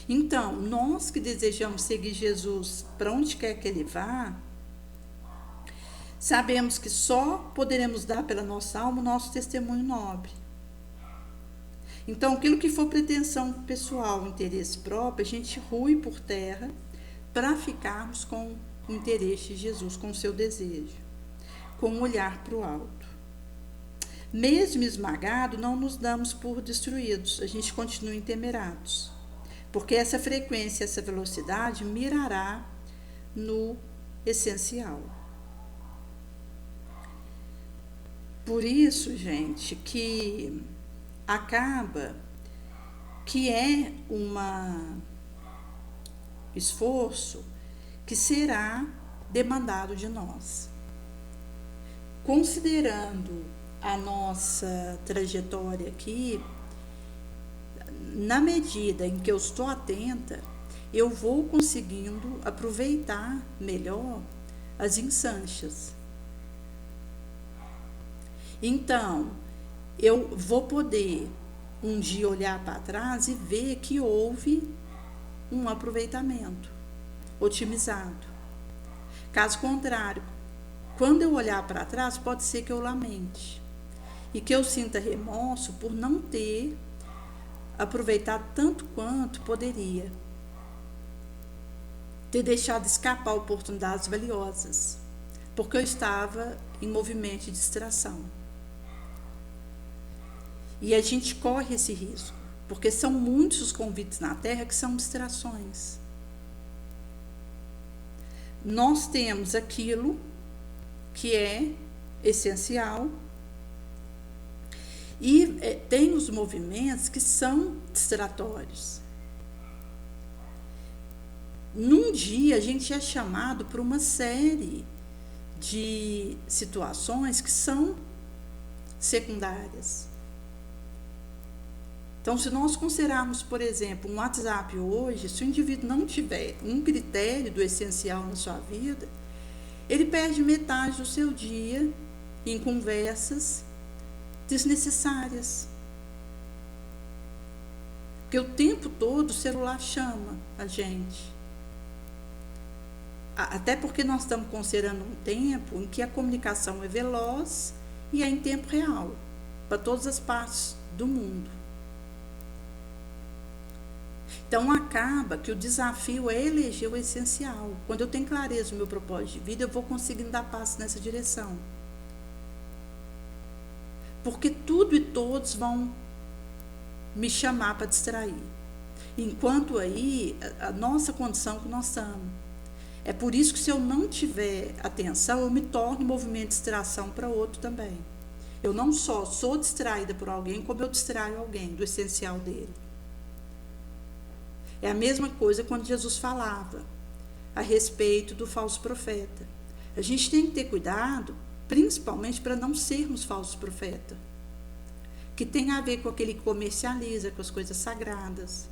Então, nós que desejamos seguir Jesus para onde quer que Ele vá, sabemos que só poderemos dar pela nossa alma o nosso testemunho nobre. Então, aquilo que for pretensão pessoal, interesse próprio, a gente rui por terra para ficarmos com o interesse de Jesus, com o seu desejo, com um olhar para o alto. Mesmo esmagado, não nos damos por destruídos, a gente continua intemerados, porque essa frequência, essa velocidade mirará no essencial. Por isso, gente, que acaba que é um esforço que será demandado de nós. Considerando a nossa trajetória aqui, na medida em que eu estou atenta, eu vou conseguindo aproveitar melhor as ensanchas. Então, eu vou poder um dia olhar para trás e ver que houve um aproveitamento otimizado. Caso contrário, quando eu olhar para trás, pode ser que eu lamente e que eu sinta remorso por não ter aproveitado tanto quanto poderia, ter deixado escapar oportunidades valiosas, porque eu estava em movimento de distração. E a gente corre esse risco, porque são muitos os convites na Terra que são distrações. Nós temos aquilo que é essencial e tem os movimentos que são distratórios. Num dia a gente é chamado por uma série de situações que são secundárias. Então, se nós considerarmos, por exemplo, um WhatsApp hoje, se o indivíduo não tiver um critério do essencial na sua vida, ele perde metade do seu dia em conversas desnecessárias. Porque o tempo todo o celular chama a gente. Até porque nós estamos considerando um tempo em que a comunicação é veloz e é em tempo real, para todas as partes do mundo. Então, acaba que o desafio é eleger o essencial. Quando eu tenho clareza do meu propósito de vida, eu vou conseguindo dar passo nessa direção. Porque tudo e todos vão me chamar para distrair. Enquanto aí, a nossa condição que nós estamos. É por isso que se eu não tiver atenção, eu me torno movimento de distração para outro também. Eu não só sou distraída por alguém, como eu distraio alguém do essencial dele. É a mesma coisa quando Jesus falava a respeito do falso profeta. A gente tem que ter cuidado, principalmente para não sermos falsos profetas, que tem a ver com aquele que comercializa com as coisas sagradas,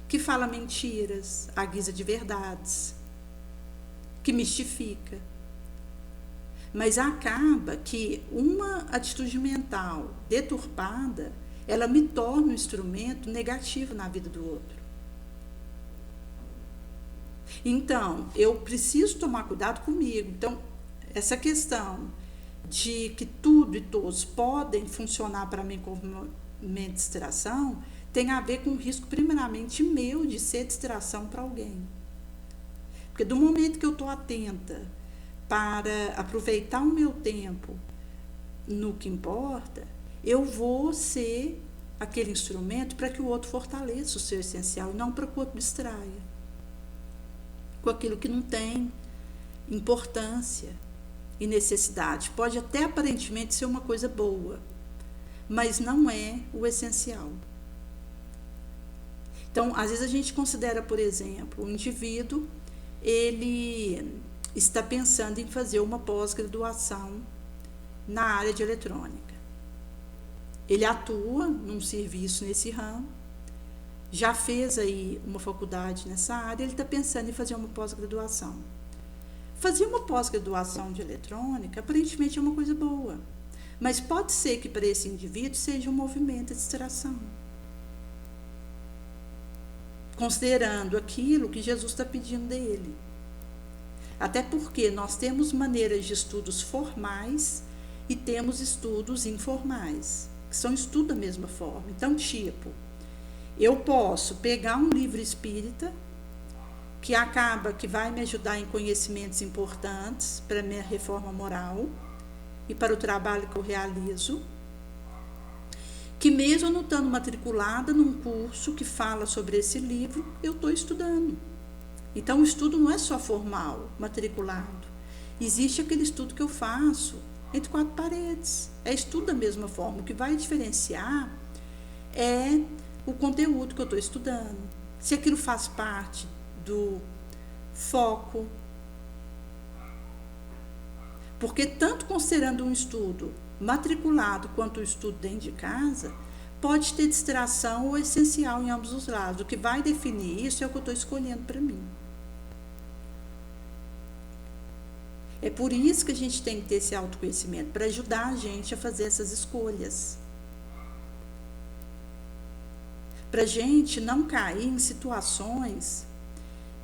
que fala mentiras à guisa de verdades, que mistifica. Mas acaba que uma atitude mental deturpada, ela me torna um instrumento negativo na vida do outro. Então, eu preciso tomar cuidado comigo. Então, essa questão de que tudo e todos podem funcionar para mim como uma distração, tem a ver com o risco, primeiramente, meu de ser distração para alguém. Porque do momento que eu estou atenta para aproveitar o meu tempo no que importa, eu vou ser aquele instrumento para que o outro fortaleça o seu essencial, e não para que o outro distraia com aquilo que não tem importância e necessidade. Pode até aparentemente ser uma coisa boa, mas não é o essencial. Então, às vezes a gente considera, por exemplo, o indivíduo, ele está pensando em fazer uma pós-graduação na área de eletrônica. Ele atua num serviço nesse ramo, já fez aí uma faculdade nessa área, ele está pensando em fazer uma pós-graduação. Fazer uma pós-graduação de eletrônica, aparentemente é uma coisa boa, mas pode ser que para esse indivíduo seja um movimento de distração, considerando aquilo que Jesus está pedindo dele. Até porque nós temos maneiras de estudos formais e temos estudos informais, que são estudos da mesma forma. Então, tipo, eu posso pegar um livro espírita que acaba que vai me ajudar em conhecimentos importantes para a minha reforma moral e para o trabalho que eu realizo, que mesmo eu não estando matriculada num curso que fala sobre esse livro, eu estou estudando. Então, o estudo não é só formal, matriculado. Existe aquele estudo que eu faço entre quatro paredes. É estudo da mesma forma. O que vai diferenciar é o conteúdo que eu estou estudando. Se aquilo faz parte do foco. Porque tanto considerando um estudo matriculado quanto o estudo dentro de casa, pode ter distração ou essencial em ambos os lados. O que vai definir isso é o que eu estou escolhendo para mim. É por isso que a gente tem que ter esse autoconhecimento, para ajudar a gente a fazer essas escolhas. Para a gente não cair em situações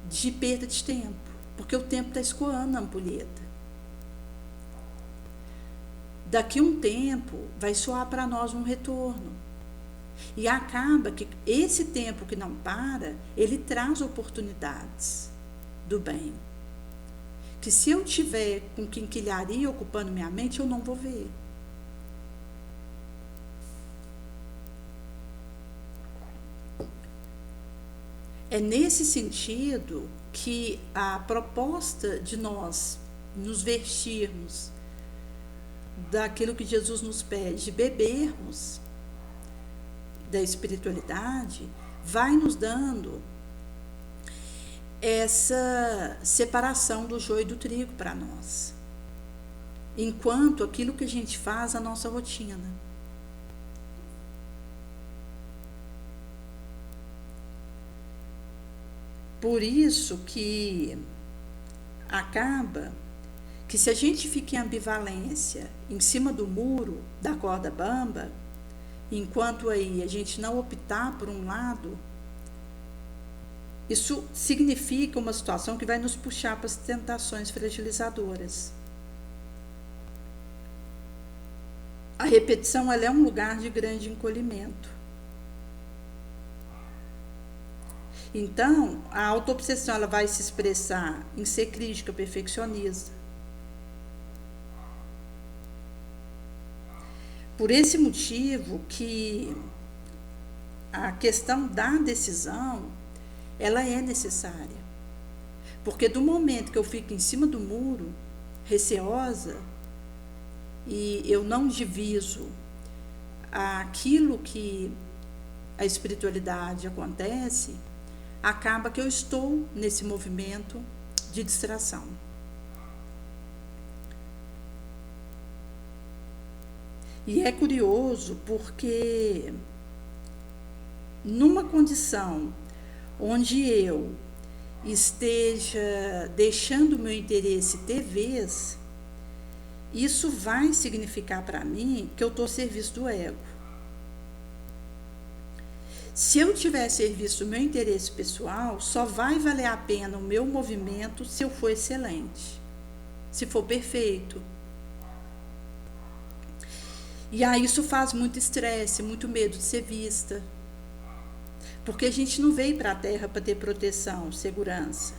de perda de tempo, porque o tempo está escoando na ampulheta. Daqui a um tempo vai soar para nós um retorno. E acaba que esse tempo que não para, ele traz oportunidades do bem. Que se eu tiver com quinquilharia ocupando minha mente, eu não vou ver. É nesse sentido que a proposta de nós nos vestirmos daquilo que Jesus nos pede, de bebermos da espiritualidade, vai nos dando essa separação do joio e do trigo para nós, enquanto aquilo que a gente faz a nossa rotina. Por isso que acaba que se a gente fica em ambivalência em cima do muro da corda bamba, enquanto aí a gente não optar por um lado, isso significa uma situação que vai nos puxar para as tentações fragilizadoras. A repetição, ela é um lugar de grande encolhimento. Então, a autoobsessão, ela vai se expressar em ser crítica, perfeccionista. Por esse motivo que a questão da decisão, ela é necessária. Porque do momento que eu fico em cima do muro, receosa, e eu não diviso aquilo que a espiritualidade acontece, acaba que eu estou nesse movimento de distração. E é curioso porque numa condição onde eu esteja deixando o meu interesse ter vez, isso vai significar para mim que eu estou a serviço do ego. Se eu tiver a serviço do meu interesse pessoal, só vai valer a pena o meu movimento se eu for excelente, se for perfeito. E aí isso faz muito estresse, muito medo de ser vista. Porque a gente não veio para a Terra para ter proteção, segurança.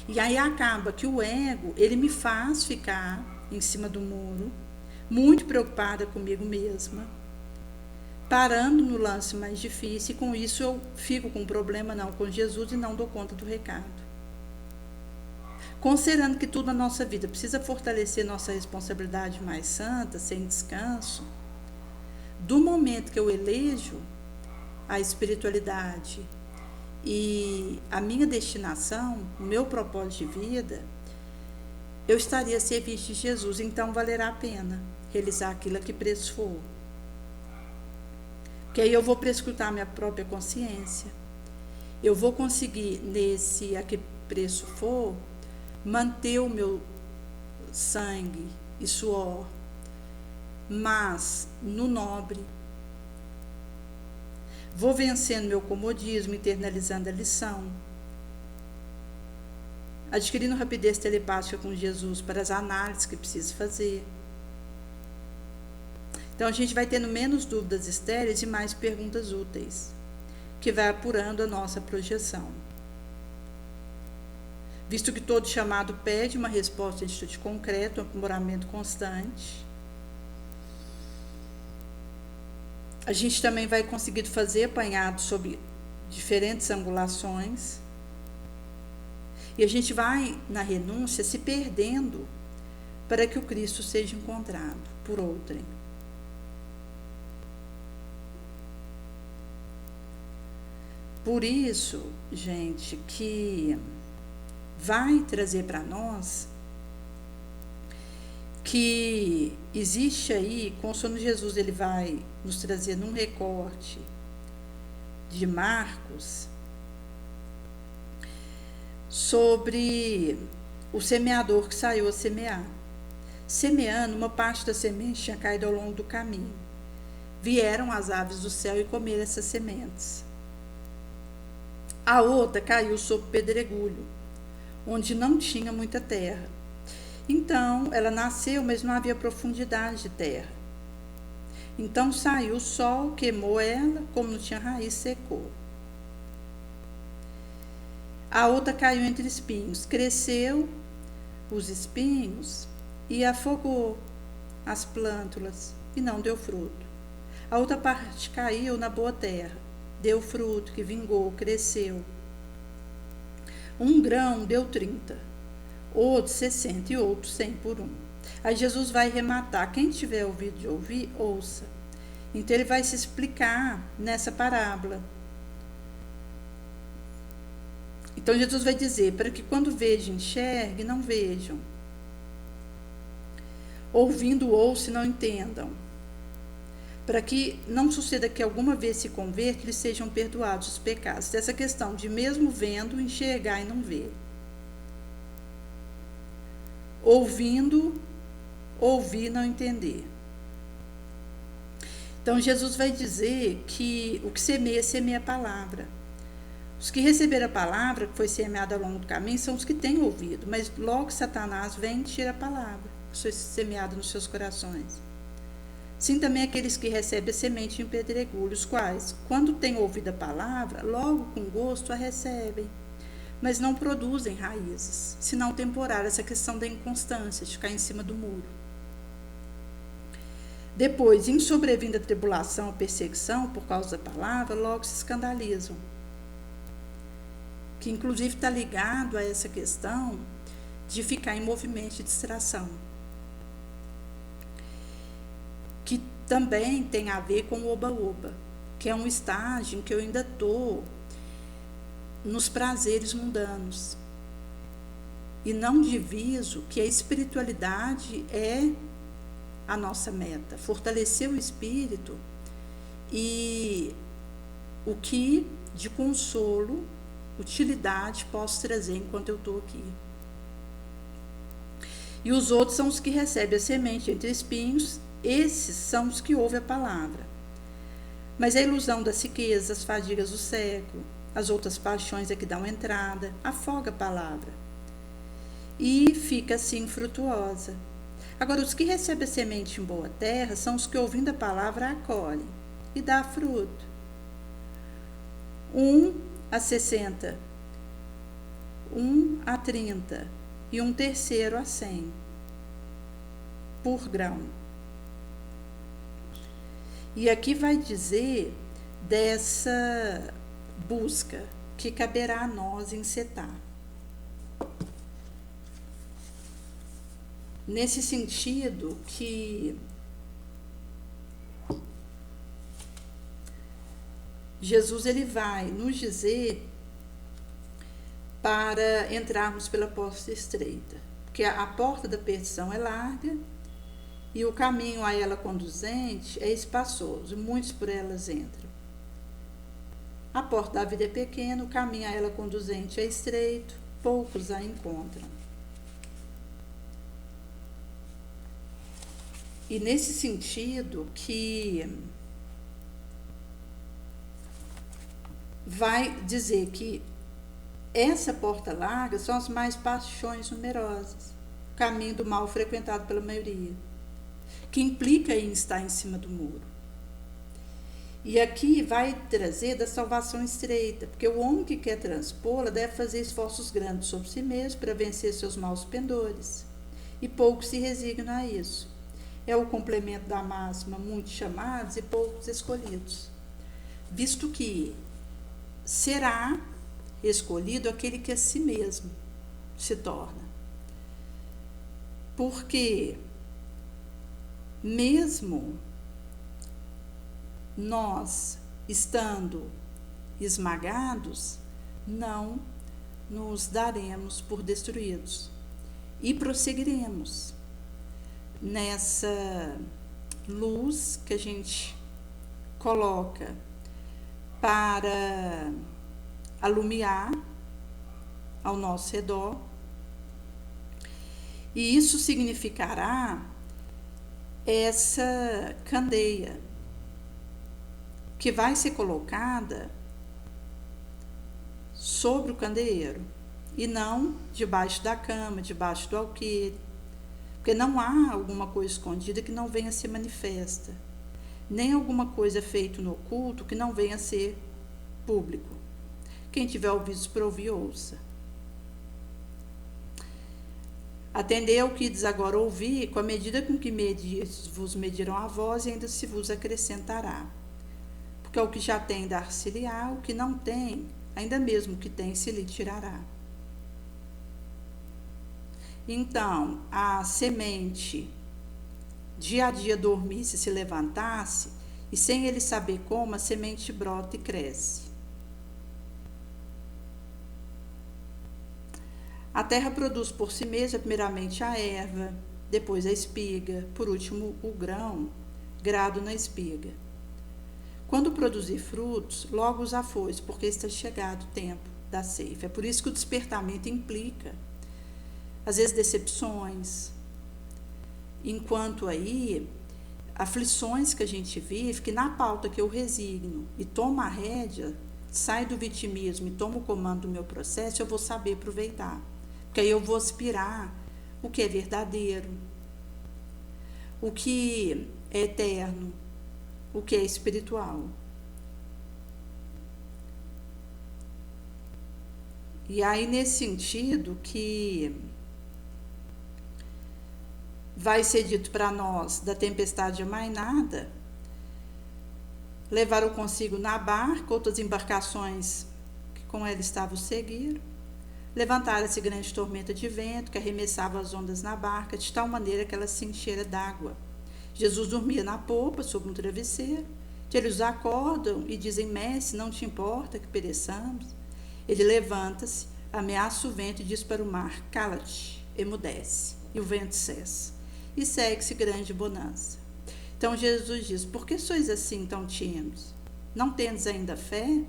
E aí acaba que o ego, ele me faz ficar em cima do muro, muito preocupada comigo mesma, parando no lance mais difícil, e com isso eu fico com um problema não com Jesus e não dou conta do recado. Considerando que tudo na nossa vida precisa fortalecer nossa responsabilidade mais santa, sem descanso, do momento que eu elejo a espiritualidade e a minha destinação, o meu propósito de vida, eu estaria a serviço de Jesus, então valerá a pena realizar aquilo a que preço for. Porque aí eu vou prescrutar minha própria consciência, eu vou conseguir, nesse a que preço for, manter o meu sangue e suor, mas no nobre. Vou vencendo meu comodismo, internalizando a lição, adquirindo rapidez telepática com Jesus para as análises que preciso fazer. Então a gente vai tendo menos dúvidas estéreis e mais perguntas úteis, que vai apurando a nossa projeção. Visto que todo chamado pede uma resposta de atitude concreta, um aprimoramento constante, a gente também vai conseguir fazer apanhado sob diferentes angulações, e a gente vai, na renúncia, se perdendo para que o Cristo seja encontrado por outrem. Por isso, gente, que vai trazer para nós que existe aí, consoante Jesus ele vai nos trazer num recorte de Marcos, sobre o semeador que saiu a semear. Semeando, uma parte da semente tinha caído ao longo do caminho. Vieram as aves do céu e comeram essas sementes. A outra caiu sobre pedregulho, onde não tinha muita terra. Então, ela nasceu, mas não havia profundidade de terra. Então, saiu o sol, queimou ela, como não tinha raiz, secou. A outra caiu entre espinhos, cresceu os espinhos e afogou as plântulas e não deu fruto. A outra parte caiu na boa terra, deu fruto, que vingou, cresceu. Um grão deu 30, outro 60 e outro 100 por um. Aí Jesus vai rematar. Quem tiver ouvido de ouvir, ouça. Então ele vai se explicar nessa parábola. Então Jesus vai dizer, para que quando vejam, enxerguem, não vejam. Ouvindo, ouçam e não entendam. Para que não suceda que alguma vez se convertam, lhes sejam perdoados os pecados. Dessa questão de mesmo vendo, enxergar e não ver. Ouvindo, ouvir e não entender. Então Jesus vai dizer que o que semeia, semeia a palavra. Os que receberam a palavra, que foi semeada ao longo do caminho, são os que têm ouvido. Mas logo Satanás vem e tira a palavra, que foi semeada nos seus corações. Sim, também aqueles que recebem a semente em pedregulho, os quais, quando têm ouvido a palavra, logo com gosto a recebem, mas não produzem raízes, senão temporária, essa questão da inconstância, de ficar em cima do muro. Depois, em sobrevindo a tribulação ou perseguição por causa da palavra, logo se escandalizam. Que inclusive está ligado a essa questão de ficar em movimento de distração. Que também tem a ver com o oba-oba, que é um estágio em que eu ainda estou nos prazeres mundanos. E não diviso que a espiritualidade é a nossa meta, fortalecer o espírito e o que de consolo, utilidade posso trazer enquanto eu estou aqui. E os outros são os que recebem a semente entre espinhos, esses são os que ouvem a palavra. Mas a ilusão das riquezas, as fadigas do século, as outras paixões é que dão entrada, afoga a palavra e fica assim infrutuosa. Agora, os que recebem a semente em boa terra são os que, ouvindo a palavra, a acolhem e dá fruto. 1 a 60, 1 a 30 e um terceiro a 100 por grão. E aqui vai dizer dessa busca que caberá a nós encetar. Nesse sentido que Jesus ele vai nos dizer para entrarmos pela porta estreita, porque a porta da perdição é larga e o caminho a ela conduzente é espaçoso, muitos por elas entram. A porta da vida é pequena, o caminho a ela conduzente é estreito, poucos a encontram. E nesse sentido que vai dizer que essa porta larga são as mais paixões numerosas, o caminho do mal frequentado pela maioria, que implica em estar em cima do muro. E aqui vai trazer da salvação estreita, porque o homem que quer transpô-la deve fazer esforços grandes sobre si mesmo para vencer seus maus pendores, e poucos se resignam a isso. É o complemento da máxima, muitos chamados e poucos escolhidos, visto que será escolhido aquele que a si mesmo se torna. Porque mesmo nós estando esmagados, não nos daremos por destruídos e prosseguiremos. nessa luz que a gente coloca para alumiar ao nosso redor, e isso significará essa candeia que vai ser colocada sobre o candeeiro e não debaixo da cama, debaixo do alqueire, porque não há alguma coisa escondida que não venha a ser manifesta, nem alguma coisa feita no oculto que não venha a ser público. Quem tiver ouvidos para ouvir, ouça. Atendei ao que diz agora ouvir, com a medida com que medis, vos medirão a voz e ainda se vos acrescentará. Porque ao que já tem dar-se-lhe-á, o que não tem, ainda mesmo o que tem se lhe tirará. Então, a semente dia a dia dormisse e se levantasse, e sem ele saber como, a semente brota e cresce. A terra produz por si mesma primeiramente a erva, depois a espiga, por último o grão, grado na espiga. Quando produzir frutos, logo os afoice, porque está chegado o tempo da ceifa. É por isso que o despertamento implica, às vezes, decepções, enquanto aí, aflições que a gente vive, que na pauta que eu resigno e tomo a rédea, sai do vitimismo e tomo o comando do meu processo, eu vou saber aproveitar. Porque aí eu vou aspirar o que é verdadeiro, o que é eterno, o que é espiritual. E aí, nesse sentido, que vai ser dito para nós, da tempestade amainada, levaram consigo na barca outras embarcações que com ela estavam seguindo. Levantaram-se grande tormenta de vento que arremessava as ondas na barca, de tal maneira que ela se enchera d'água. Jesus dormia na popa, sob um travesseiro. Eles os acordam e dizem: Mestre, não te importa que pereçamos? Ele levanta-se, ameaça o vento e diz para o mar: Cala-te, emudece. E o vento cessa. E segue-se grande bonança. Então Jesus diz: Por que sois assim tão tímidos? Não tendes ainda fé?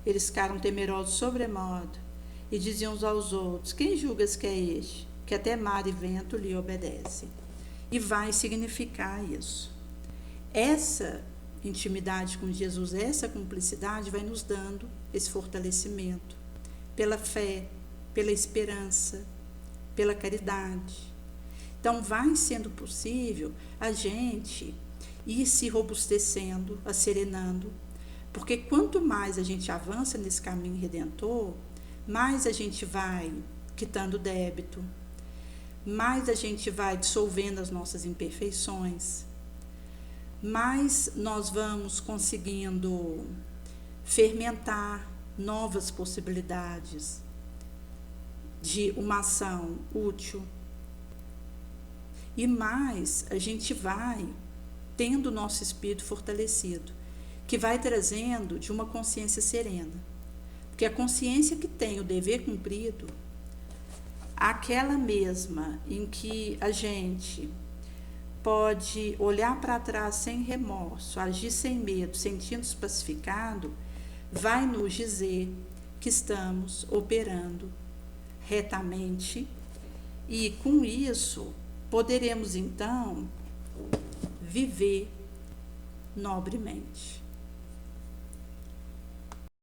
Eles ficaram temerosos sobremodo e diziam uns aos outros: Quem julgas que é este, que até mar e vento lhe obedecem? E vai significar isso. Essa intimidade com Jesus, essa cumplicidade vai nos dando esse fortalecimento pela fé, pela esperança, pela caridade. Então, vai sendo possível a gente ir se robustecendo, serenando, porque quanto mais a gente avança nesse caminho redentor, mais a gente vai quitando débito, mais a gente vai dissolvendo as nossas imperfeições, mais nós vamos conseguindo fermentar novas possibilidades de uma ação útil, e mais a gente vai tendo o nosso espírito fortalecido, que vai trazendo de uma consciência serena. Porque a consciência que tem o dever cumprido, aquela mesma em que a gente pode olhar para trás sem remorso, agir sem medo, sentindo-se pacificado, vai nos dizer que estamos operando retamente, e com isso poderemos então viver nobremente.